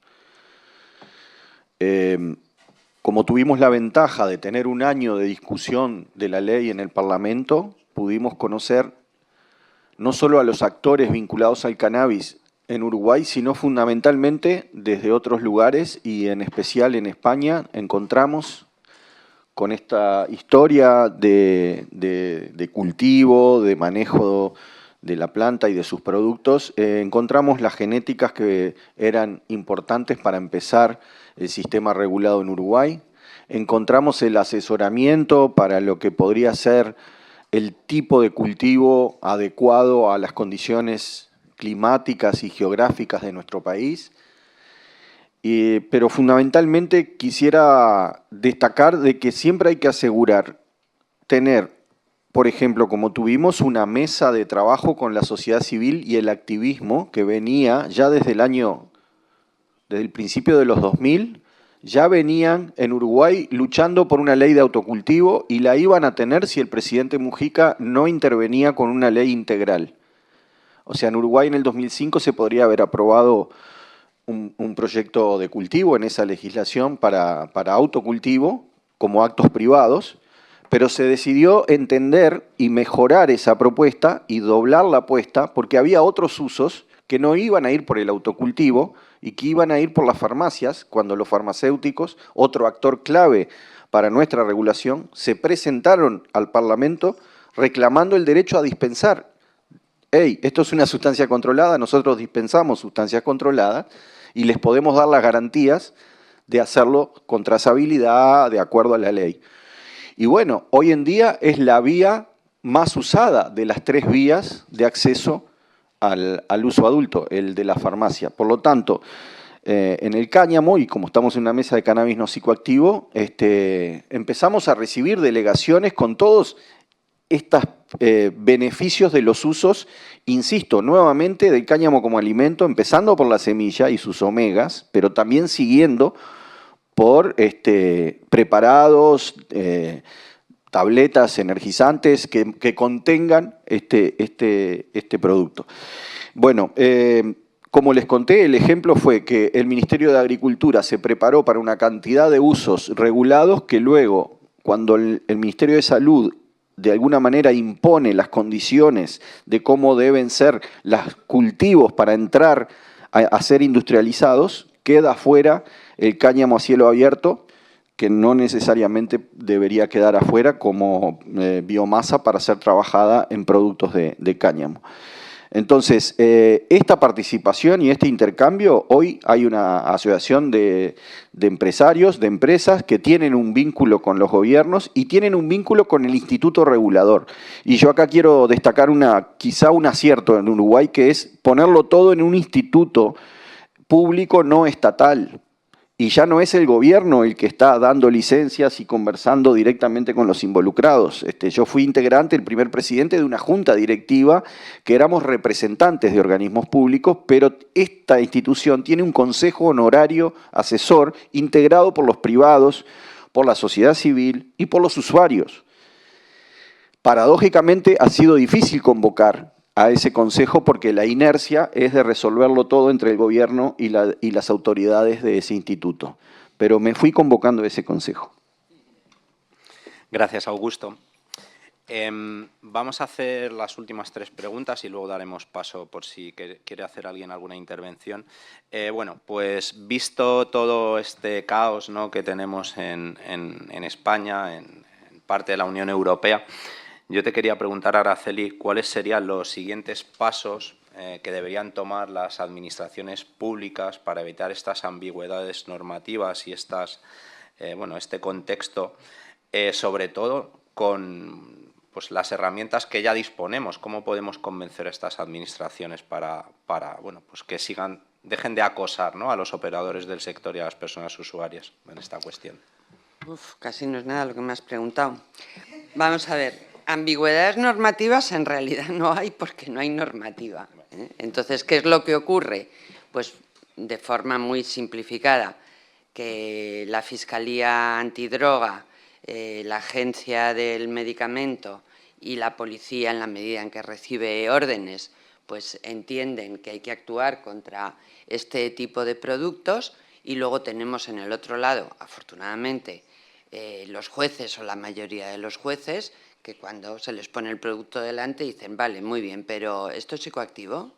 Como tuvimos la ventaja de tener un año de discusión de la ley en el Parlamento, pudimos conocer no solo a los actores vinculados al cannabis en Uruguay, sino fundamentalmente desde otros lugares y en especial en España encontramos con esta historia de cultivo, de manejo de la planta y de sus productos, encontramos las genéticas que eran importantes para empezar el sistema regulado en Uruguay, encontramos el asesoramiento para lo que podría ser el tipo de cultivo adecuado a las condiciones climáticas y geográficas de nuestro país. Pero fundamentalmente quisiera destacar de que siempre hay que asegurar tener, por ejemplo, como tuvimos una mesa de trabajo con la sociedad civil y el activismo que venía ya desde el principio de los 2000, ya venían en Uruguay luchando por una ley de autocultivo y la iban a tener si el presidente Mujica no intervenía con una ley integral. O sea, en Uruguay en el 2005 se podría haber aprobado un proyecto de cultivo en esa legislación para autocultivo como actos privados, pero se decidió entender y mejorar esa propuesta y doblar la apuesta porque había otros usos que no iban a ir por el autocultivo y que iban a ir por las farmacias, cuando los farmacéuticos, otro actor clave para nuestra regulación, se presentaron al Parlamento reclamando el derecho a dispensar. Hey, esto es una sustancia controlada, nosotros dispensamos sustancias controladas y les podemos dar las garantías de hacerlo con trazabilidad, de acuerdo a la ley. Y bueno, hoy en día es la vía más usada de las 3 vías de acceso al uso adulto, el de la farmacia. Por lo tanto, en el cáñamo, y como estamos en una mesa de cannabis no psicoactivo, empezamos a recibir delegaciones con todos estos beneficios de los usos, insisto, nuevamente del cáñamo como alimento, empezando por la semilla y sus omegas, pero también siguiendo por preparados, tabletas energizantes que contengan este producto. Bueno, como les conté, el ejemplo fue que el Ministerio de Agricultura se preparó para una cantidad de usos regulados que luego, cuando el Ministerio de Salud de alguna manera impone las condiciones de cómo deben ser los cultivos para entrar a ser industrializados, queda fuera el cáñamo a cielo abierto, que no necesariamente debería quedar afuera como biomasa para ser trabajada en productos de cáñamo. Entonces, esta participación y este intercambio, hoy hay una asociación de empresarios, de empresas que tienen un vínculo con los gobiernos y tienen un vínculo con el Instituto Regulador. Y yo acá quiero destacar quizá un acierto en Uruguay, que es ponerlo todo en un instituto público no estatal. Y ya no es el gobierno el que está dando licencias y conversando directamente con los involucrados. Yo fui integrante, el primer presidente de una junta directiva que éramos representantes de organismos públicos, pero esta institución tiene un consejo honorario asesor integrado por los privados, por la sociedad civil y por los usuarios. Paradójicamente ha sido difícil convocar a ese consejo porque la inercia es de resolverlo todo entre el gobierno y las autoridades de ese instituto. Pero me fui convocando a ese consejo. Gracias, Augusto. Vamos a hacer las últimas 3 preguntas y luego daremos paso por si quiere hacer alguien alguna intervención. Bueno, pues visto todo este caos, ¿no?, que tenemos en España, en parte de la Unión Europea, yo te quería preguntar, Araceli, ¿cuáles serían los siguientes pasos que deberían tomar las administraciones públicas para evitar estas ambigüedades normativas y este contexto, sobre todo con pues, las herramientas que ya disponemos? ¿Cómo podemos convencer a estas administraciones para pues que dejen de acosar, ¿no?, a los operadores del sector y a las personas usuarias en esta cuestión? Casi no es nada lo que me has preguntado. Vamos a ver, ambigüedades normativas en realidad no hay porque no hay normativa, ¿eh? Entonces, ¿qué es lo que ocurre? Pues de forma muy simplificada, que la Fiscalía Antidroga, la Agencia del Medicamento y la Policía, en la medida en que recibe órdenes, pues entienden que hay que actuar contra este tipo de productos, y luego tenemos en el otro lado, afortunadamente, los jueces o la mayoría de los jueces que cuando se les pone el producto delante dicen, vale, muy bien, pero ¿esto es psicoactivo?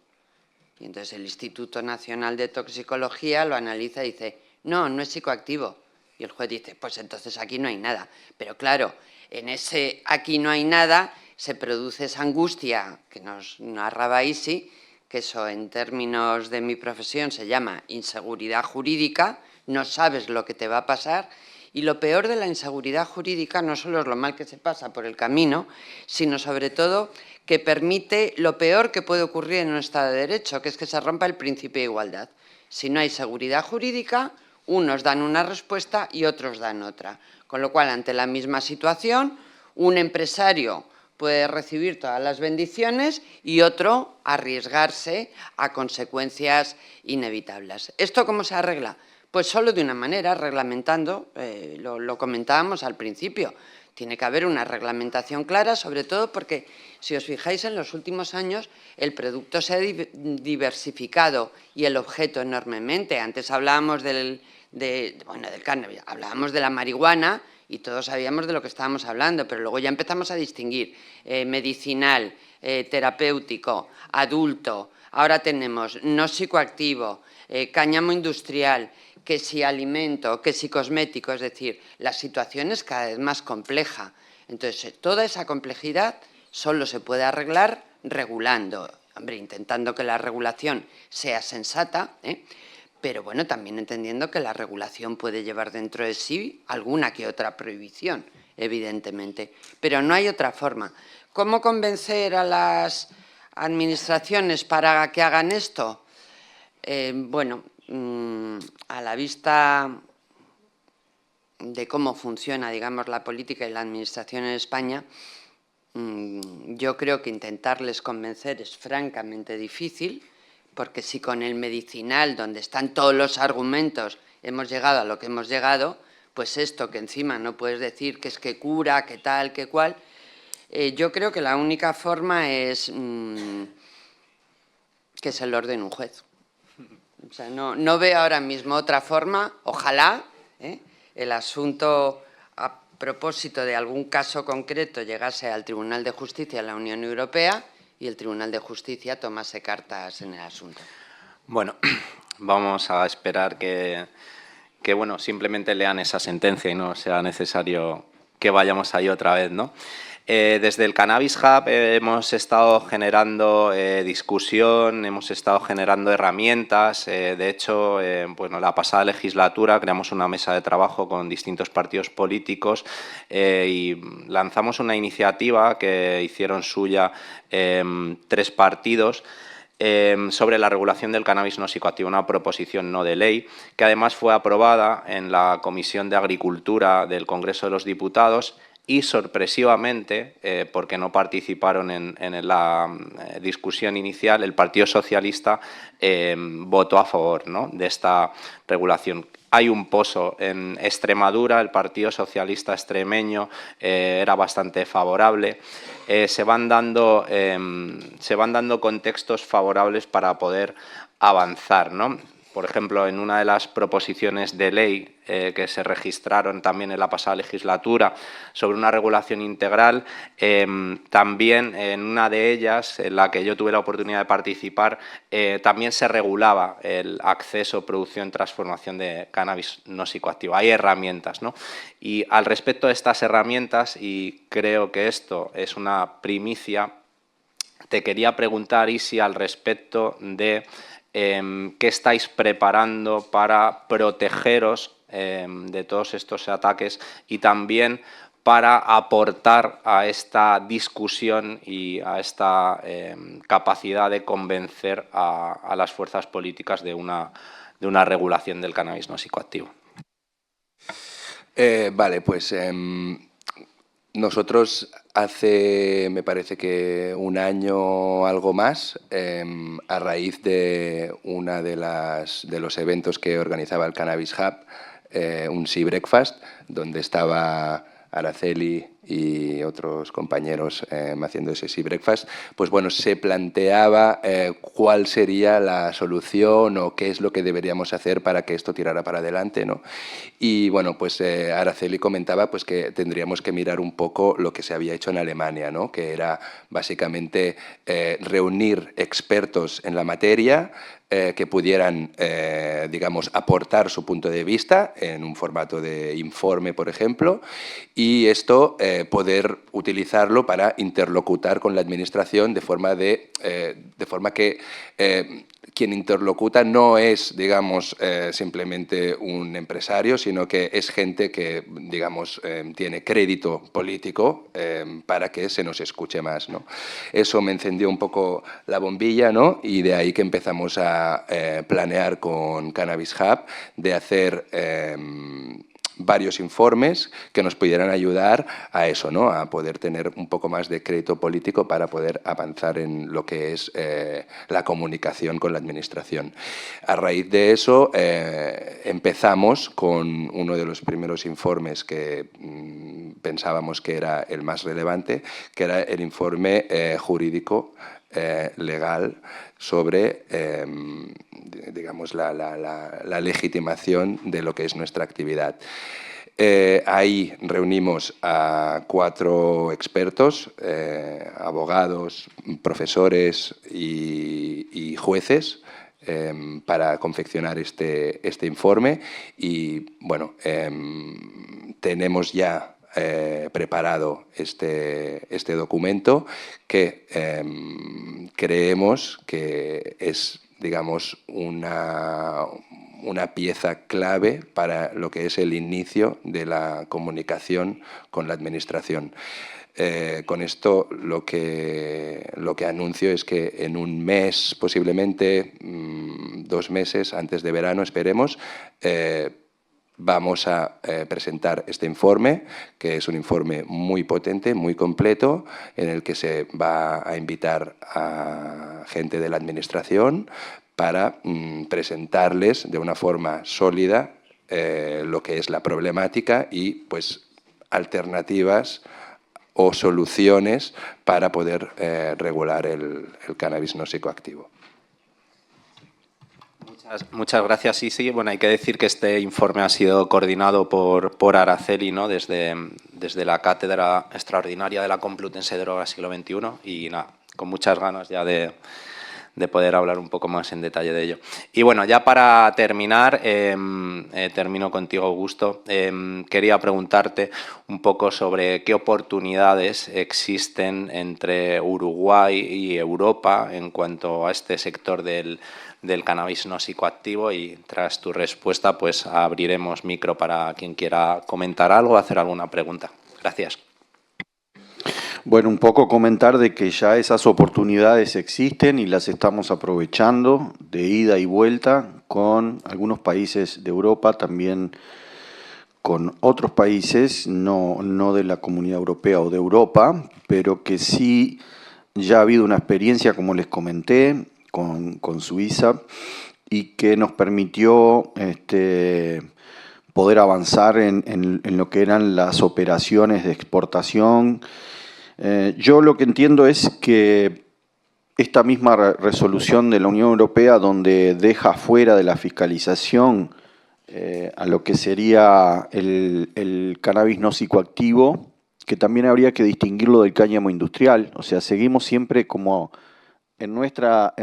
Y entonces el Instituto Nacional de Toxicología lo analiza y dice, no, no es psicoactivo. Y el juez dice, pues entonces aquí no hay nada. Pero claro, en ese aquí no hay nada se produce esa angustia que nos narraba Isi, que eso en términos de mi profesión se llama inseguridad jurídica, no sabes lo que te va a pasar. Y lo peor de la inseguridad jurídica no solo es lo mal que se pasa por el camino, sino sobre todo que permite lo peor que puede ocurrir en un Estado de Derecho, que es que se rompa el principio de igualdad. Si no hay seguridad jurídica, unos dan una respuesta y otros dan otra. Con lo cual, ante la misma situación, un empresario puede recibir todas las bendiciones y otro arriesgarse a consecuencias inevitables. ¿Esto cómo se arregla? Pues solo de una manera, reglamentando, lo comentábamos al principio. Tiene que haber una reglamentación clara, sobre todo porque, si os fijáis, en los últimos años el producto se ha diversificado y el objeto enormemente. Antes hablábamos del cannabis, hablábamos de la marihuana y todos sabíamos de lo que estábamos hablando, pero luego ya empezamos a distinguir medicinal, terapéutico, adulto. Ahora tenemos no psicoactivo, cáñamo industrial, que si alimento, que si cosmético, es decir, la situación es cada vez más compleja. Entonces, toda esa complejidad solo se puede arreglar regulando, hombre, intentando que la regulación sea sensata, pero bueno, también entendiendo que la regulación puede llevar dentro de sí alguna que otra prohibición, evidentemente, pero no hay otra forma. ¿Cómo convencer a las administraciones para que hagan esto? A la vista de cómo funciona, digamos, la política y la administración en España, yo creo que intentarles convencer es francamente difícil, porque si con el medicinal, donde están todos los argumentos, hemos llegado a lo que hemos llegado, pues esto que encima no puedes decir que es que cura, que tal, que cual, yo creo que la única forma es que se lo ordene un juez. O sea, no veo ahora mismo otra forma. Ojalá el asunto, a propósito de algún caso concreto, llegase al Tribunal de Justicia de la Unión Europea y el Tribunal de Justicia tomase cartas en el asunto. Bueno, vamos a esperar que simplemente lean esa sentencia y no sea necesario que vayamos ahí otra vez, ¿no? Desde el Cannabis Hub hemos estado generando discusión, hemos estado generando herramientas. De hecho, la pasada legislatura creamos una mesa de trabajo con distintos partidos políticos y lanzamos una iniciativa que hicieron suya 3 partidos sobre la regulación del cannabis no psicoactivo, una proposición no de ley, que además fue aprobada en la Comisión de Agricultura del Congreso de los Diputados y, sorpresivamente, porque no participaron en la discusión inicial, el Partido Socialista votó a favor, ¿no?, de esta regulación. Hay un poso en Extremadura, el Partido Socialista extremeño era bastante favorable. Se van dando contextos favorables para poder avanzar, ¿no? Por ejemplo, en una de las proposiciones de ley que se registraron también en la pasada legislatura sobre una regulación integral, también en una de ellas, en la que yo tuve la oportunidad de participar, también se regulaba el acceso, producción, transformación de cannabis no psicoactivo. Hay herramientas, ¿no? Y al respecto de estas herramientas, y creo que esto es una primicia, te quería preguntar, Isi, al respecto de qué estáis preparando para protegeros de todos estos ataques y también para aportar a esta discusión y a esta capacidad de convencer a las fuerzas políticas de una regulación del cannabis no psicoactivo. Vale, pues nosotros hace, me parece que un año o algo más, a raíz de uno de los eventos que organizaba el Cannabis Hub, un Sea Breakfast, donde estaba Araceli y otros compañeros haciendo ese Sea Breakfast, pues bueno, se planteaba cuál sería la solución o qué es lo que deberíamos hacer para que esto tirara para adelante, ¿no? Y bueno, pues Araceli comentaba pues que tendríamos que mirar un poco lo que se había hecho en Alemania, ¿no? Que era básicamente reunir expertos en la materia que pudieran, digamos, aportar su punto de vista en un formato de informe, por ejemplo, y esto poder utilizarlo para interlocutar con la Administración de forma que quien interlocuta no es, digamos, simplemente un empresario, sino que es gente que, digamos, tiene crédito político para que se nos escuche más, ¿no? Eso me encendió un poco la bombilla, ¿no? Y de ahí que empezamos a planear con Cannabis Hub de hacer varios informes que nos pudieran ayudar a eso, ¿no? A poder tener un poco más de crédito político para poder avanzar en lo que es la comunicación con la Administración. A raíz de eso empezamos con uno de los primeros informes que pensábamos que era el más relevante, que era el informe jurídico legal sobre, digamos, la legitimación de lo que es nuestra actividad. Ahí reunimos a 4 expertos, abogados, profesores y jueces, para confeccionar este informe y, bueno, tenemos ya preparado este documento que creemos que es, digamos, una pieza clave para lo que es el inicio de la comunicación con la Administración. Con esto lo que anuncio es que en un mes, posiblemente 2 meses antes de verano, esperemos, vamos a presentar este informe, que es un informe muy potente, muy completo, en el que se va a invitar a gente de la Administración para presentarles de una forma sólida lo que es la problemática y, pues, alternativas o soluciones para poder regular el cannabis no psicoactivo. Muchas gracias, Isi. Bueno, hay que decir que este informe ha sido coordinado por Araceli, ¿no? desde la Cátedra Extraordinaria de la Complutense de Drogas Siglo XXI y nada, con muchas ganas ya de poder hablar un poco más en detalle de ello. Y bueno, ya para terminar, termino contigo, Augusto. Quería preguntarte un poco sobre qué oportunidades existen entre Uruguay y Europa en cuanto a este sector del cannabis no psicoactivo y tras tu respuesta pues abriremos micro para quien quiera comentar algo o hacer alguna pregunta. Gracias. Bueno, un poco comentar de que ya esas oportunidades existen y las estamos aprovechando de ida y vuelta con algunos países de Europa, también con otros países, no de la Comunidad Europea o de Europa, pero que sí ya ha habido una experiencia, como les comenté, con Suiza y que nos permitió poder avanzar en lo que eran las operaciones de exportación. Yo lo que entiendo es que esta misma resolución de la Unión Europea, donde deja fuera de la fiscalización a lo que sería el cannabis no psicoactivo, que también habría que distinguirlo del cáñamo industrial. O sea, seguimos siempre como en nuestra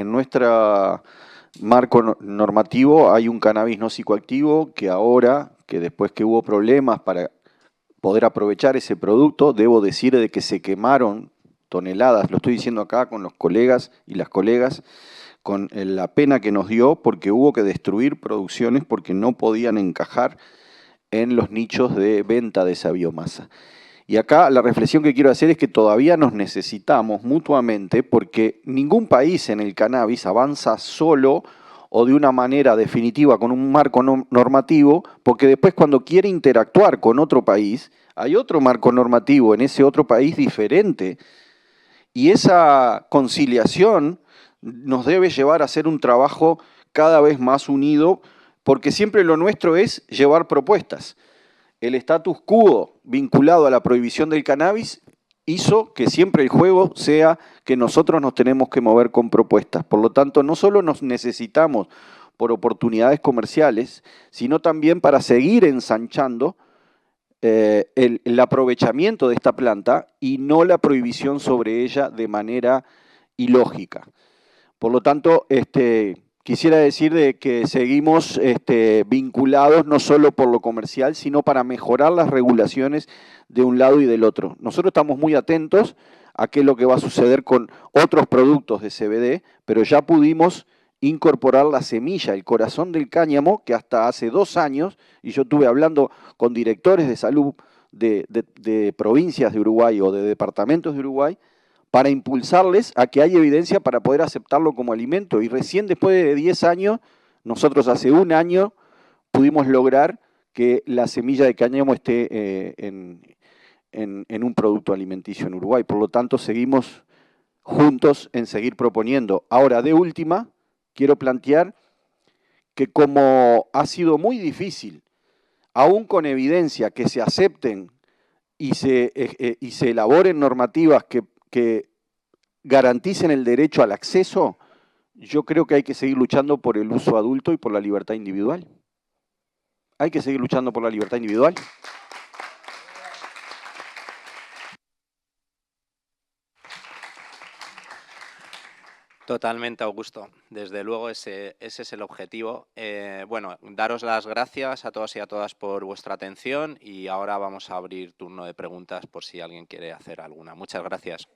marco normativo hay un cannabis no psicoactivo que ahora, que después que hubo problemas para poder aprovechar ese producto, debo decir de que se quemaron toneladas, lo estoy diciendo acá con los colegas y las colegas, con la pena que nos dio porque hubo que destruir producciones porque no podían encajar en los nichos de venta de esa biomasa. Y acá la reflexión que quiero hacer es que todavía nos necesitamos mutuamente porque ningún país en el cannabis avanza solo o de una manera definitiva con un marco normativo, porque después cuando quiere interactuar con otro país, hay otro marco normativo en ese otro país diferente. Y esa conciliación nos debe llevar a hacer un trabajo cada vez más unido, porque siempre lo nuestro es llevar propuestas. El status quo vinculado a la prohibición del cannabis hizo que siempre el juego sea que nosotros nos tenemos que mover con propuestas. Por lo tanto, no solo nos necesitamos por oportunidades comerciales, sino también para seguir ensanchando el aprovechamiento de esta planta y no la prohibición sobre ella de manera ilógica. Por lo tanto, quisiera decir de que seguimos vinculados no solo por lo comercial, sino para mejorar las regulaciones de un lado y del otro. Nosotros estamos muy atentos a qué es lo que va a suceder con otros productos de CBD, pero ya pudimos incorporar la semilla, el corazón del cáñamo, que hasta hace 2 años, y yo estuve hablando con directores de salud de provincias de Uruguay o de departamentos de Uruguay, para impulsarles a que haya evidencia para poder aceptarlo como alimento. Y recién después de 10 años, nosotros hace 1 año pudimos lograr que la semilla de cáñamo esté en un producto alimenticio en Uruguay. Por lo tanto, seguimos juntos en seguir proponiendo. Ahora, de última, quiero plantear que como ha sido muy difícil, aún con evidencia, que se acepten y se elaboren normativas que garanticen el derecho al acceso, yo creo que hay que seguir luchando por el uso adulto y por la libertad individual. Hay que seguir luchando por la libertad individual. Totalmente, Augusto. Desde luego ese es el objetivo. Bueno, daros las gracias a todos y a todas por vuestra atención y ahora vamos a abrir turno de preguntas por si alguien quiere hacer alguna. Muchas gracias.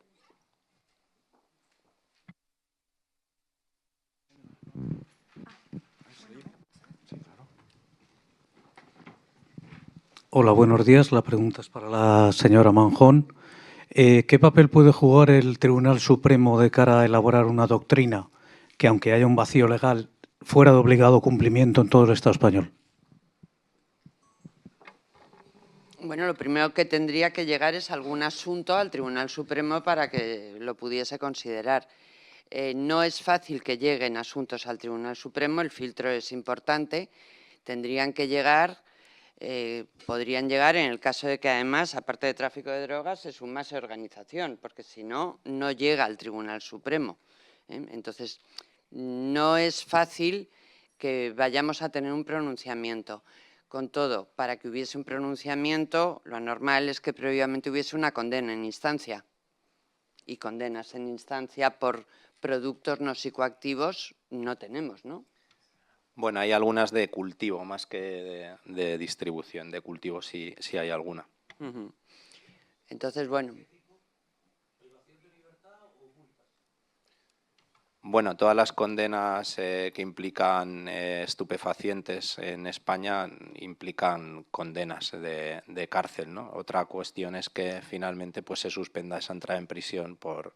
Hola, buenos días. La pregunta es para la señora Manjón. ¿Qué papel puede jugar el Tribunal Supremo de cara a elaborar una doctrina que, aunque haya un vacío legal, fuera de obligado cumplimiento en todo el Estado español? Bueno, lo primero que tendría que llegar es algún asunto al Tribunal Supremo para que lo pudiese considerar. No es fácil que lleguen asuntos al Tribunal Supremo, el filtro es importante. Tendrían que llegar, podrían llegar en el caso de que además, aparte de tráfico de drogas, se sumase organización, porque si no, no llega al Tribunal Supremo. Entonces, no es fácil que vayamos a tener un pronunciamiento. Con todo, para que hubiese un pronunciamiento, lo normal es que previamente hubiese una condena en instancia. Y condenas en instancia por productos no psicoactivos no tenemos, ¿no? Bueno, hay algunas de cultivo más que de distribución. De cultivo sí hay alguna. Entonces, bueno. Bueno, todas las condenas que implican estupefacientes en España implican condenas de cárcel, ¿no? Otra cuestión es que finalmente pues, se suspenda esa entrada en prisión por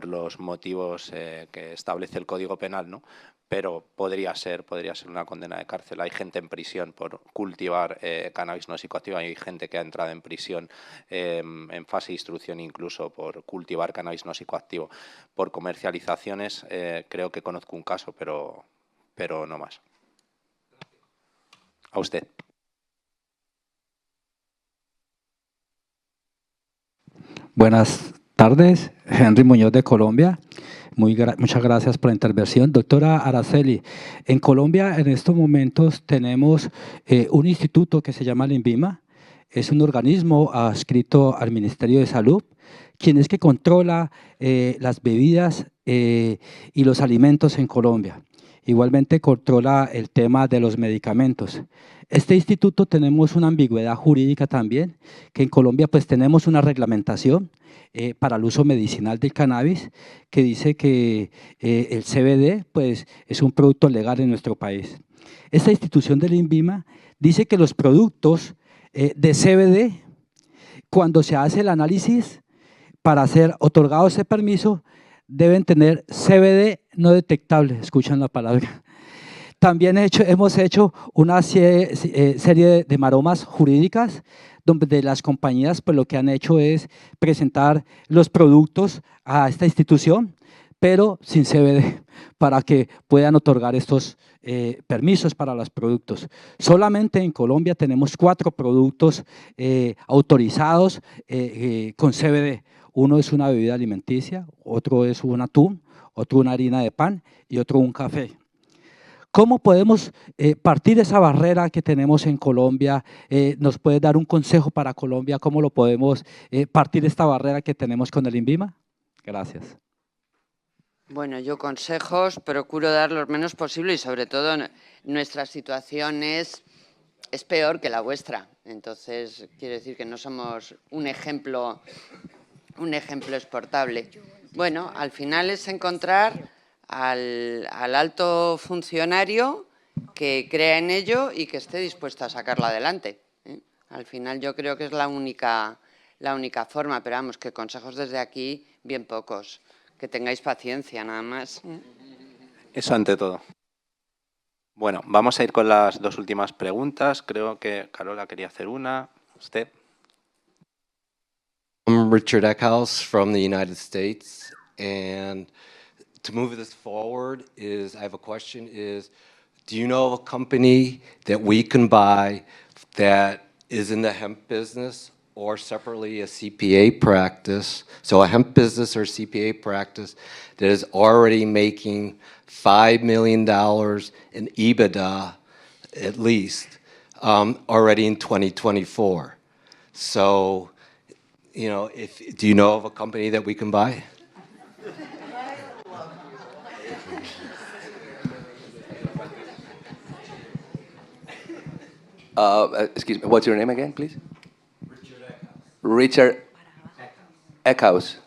los motivos que establece el Código Penal, ¿no? Pero podría ser una condena de cárcel. Hay gente en prisión por cultivar cannabis no psicoactivo, hay gente que ha entrado en prisión en fase de instrucción incluso por cultivar cannabis no psicoactivo. Por comercializaciones creo que conozco un caso, pero no más. A usted. Buenas tardes, Henry Muñoz de Colombia. Muchas gracias por la intervención. Doctora Araceli, en Colombia en estos momentos tenemos un instituto que se llama el INVIMA. Es un organismo adscrito al Ministerio de Salud, quien es que controla las bebidas y los alimentos en Colombia. igualmente controla el tema de los medicamentos. Este instituto tenemos una ambigüedad jurídica también, que en Colombia pues tenemos una reglamentación para el uso medicinal del cannabis que dice que el CBD pues, es un producto legal en nuestro país. Esta institución del INVIMA dice que los productos de CBD, cuando se hace el análisis para ser otorgado ese permiso, deben tener CBD no detectable, escuchan la palabra. También hemos hecho una serie de maromas jurídicas donde las compañías pues, lo que han hecho es presentar los productos a esta institución, pero sin CBD, para que puedan otorgar estos permisos para los productos. Solamente en Colombia tenemos 4 productos autorizados con CBD. Uno es una bebida alimenticia, otro es un atún, otro una harina de pan y otro un café. ¿Cómo podemos partir esa barrera que tenemos en Colombia? ¿Nos puede dar un consejo para Colombia? ¿Cómo lo podemos partir esta barrera que tenemos con el INVIMA? Gracias. Bueno, yo consejos procuro dar los menos posible y sobre todo nuestra situación es peor que la vuestra. Entonces, quiero decir que no somos un ejemplo exportable. Bueno, al final es encontrar al alto funcionario que crea en ello y que esté dispuesto a sacarlo adelante. Al final yo creo que es la única forma, pero vamos, que consejos desde aquí, bien pocos. Que tengáis paciencia, nada más. Eso ante todo. Bueno, vamos a ir con las 2 últimas preguntas. Creo que Carola quería hacer una. ¿Usted? I'm Richard Eckhouse from the United States, and to move this forward I have a question do you know of a company that we can buy that is in the hemp business or separately a CPA practice, so a hemp business or CPA practice that is already making $5 million in EBITDA, at least, already in 2024. So, you know, do you know of a company that we can buy? Excuse me, what's your name again, please? Richard Eckhouse.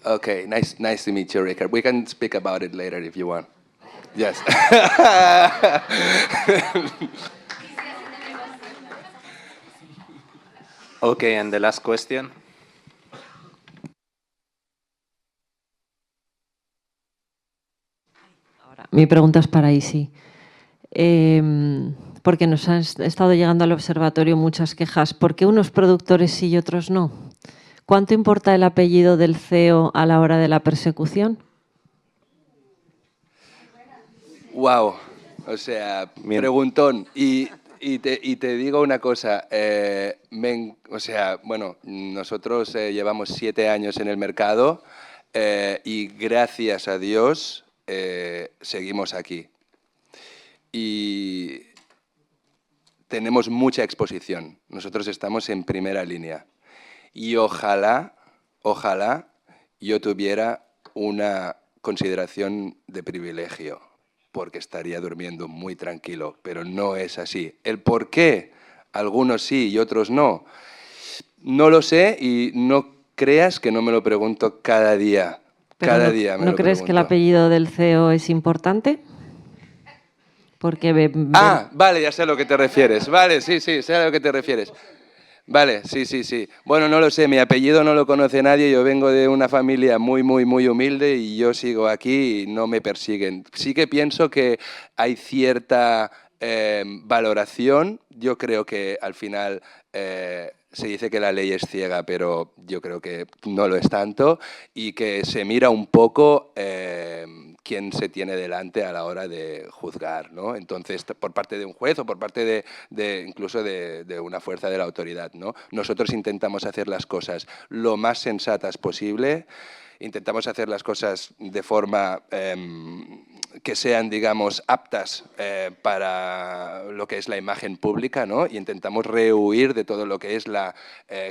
Okay, nice to meet you, Richard. We can speak about it later if you want. Yes. Okay, and the last question. Mi pregunta es para Isi. Porque nos han estado llegando al observatorio muchas quejas. ¿Por qué unos productores sí y otros no? ¿Cuánto importa el apellido del CEO a la hora de la persecución? Wow, o sea, preguntón. Y te digo una cosa, bueno, nosotros llevamos 7 años en el mercado y gracias a Dios seguimos aquí. Y tenemos mucha exposición. Nosotros estamos en primera línea. Y ojalá yo tuviera una consideración de privilegio, porque estaría durmiendo muy tranquilo, pero no es así. El por qué, algunos sí y otros no, no lo sé y no creas que no me lo pregunto cada día. Pero cada día me ¿no lo crees pregunto. que el apellido del CEO es importante? Porque vale, ya sé a lo que te refieres. Vale, sí, sé a lo que te refieres. Vale, sí. Bueno, no lo sé, mi apellido no lo conoce nadie, yo vengo de una familia muy humilde y yo sigo aquí y no me persiguen. Sí que pienso que hay cierta valoración, yo creo que al final se dice que la ley es ciega, pero yo creo que no lo es tanto y que se mira un poco quién se tiene delante a la hora de juzgar, ¿no? Entonces, por parte de un juez o por parte incluso de una fuerza de la autoridad, ¿no? Nosotros intentamos hacer las cosas lo más sensatas posible intentamos hacer las cosas de forma que sean, digamos, aptas para lo que es la imagen pública, ¿no? Y intentamos rehuir de todo lo que es la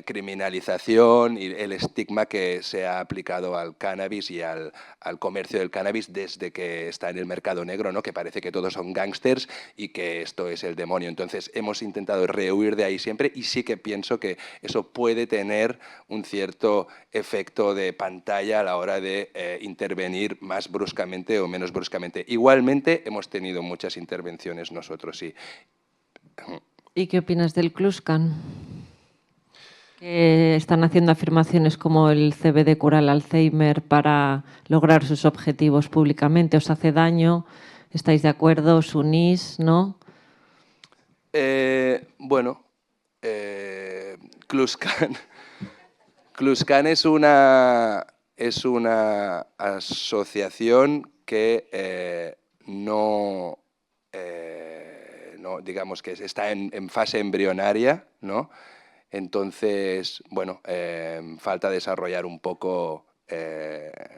criminalización y el estigma que se ha aplicado al cannabis y al comercio del cannabis desde que está en el mercado negro, ¿no? Que parece que todos son gángsters y que esto es el demonio. Entonces hemos intentado rehuir de ahí siempre y sí que pienso que eso puede tener un cierto efecto de pantalla a la hora de intervenir más bruscamente o menos bruscamente. Igualmente hemos tenido muchas intervenciones nosotros, sí. ¿Y qué opinas del Cluscan? Que están haciendo afirmaciones como el CBD cura el Alzheimer para lograr sus objetivos públicamente. ¿Os hace daño? ¿Estáis de acuerdo? ¿Os unís? ¿No? Bueno, Cluscan es una asociación que no, digamos que está en fase embrionaria, ¿no? Entonces, bueno, falta desarrollar un poco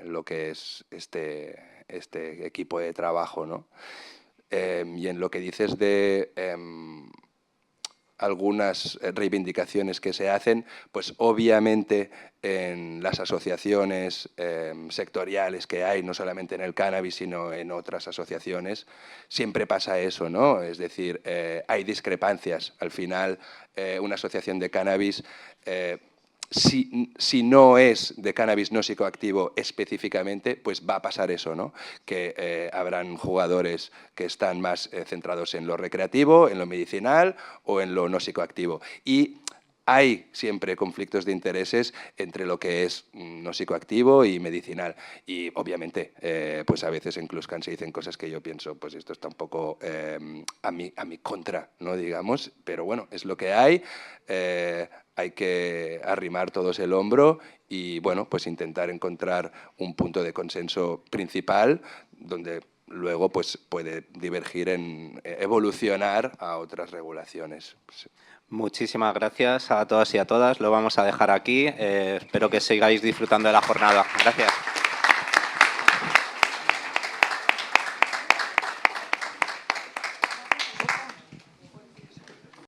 lo que es este equipo de trabajo, ¿no? Y en lo que dices de algunas reivindicaciones que se hacen, pues obviamente en las asociaciones sectoriales que hay, no solamente en el cannabis, sino en otras asociaciones, siempre pasa eso, ¿no? Es decir, hay discrepancias. Al final, una asociación de cannabis, si no es de cannabis no psicoactivo específicamente, pues va a pasar eso, ¿no? Que habrán jugadores que están más centrados en lo recreativo, en lo medicinal o en lo no psicoactivo. Y hay siempre conflictos de intereses entre lo que es no psicoactivo y medicinal. Y obviamente, pues a veces en Cluscan se dicen cosas que yo pienso, pues esto está un poco a mi contra, ¿no? Digamos, pero bueno, es lo que hay. Hay que arrimar todos el hombro y, bueno, pues intentar encontrar un punto de consenso principal donde luego pues puede divergir en evolucionar a otras regulaciones. Muchísimas gracias a todos y a todas. Lo vamos a dejar aquí. Espero que sigáis disfrutando de la jornada. Gracias.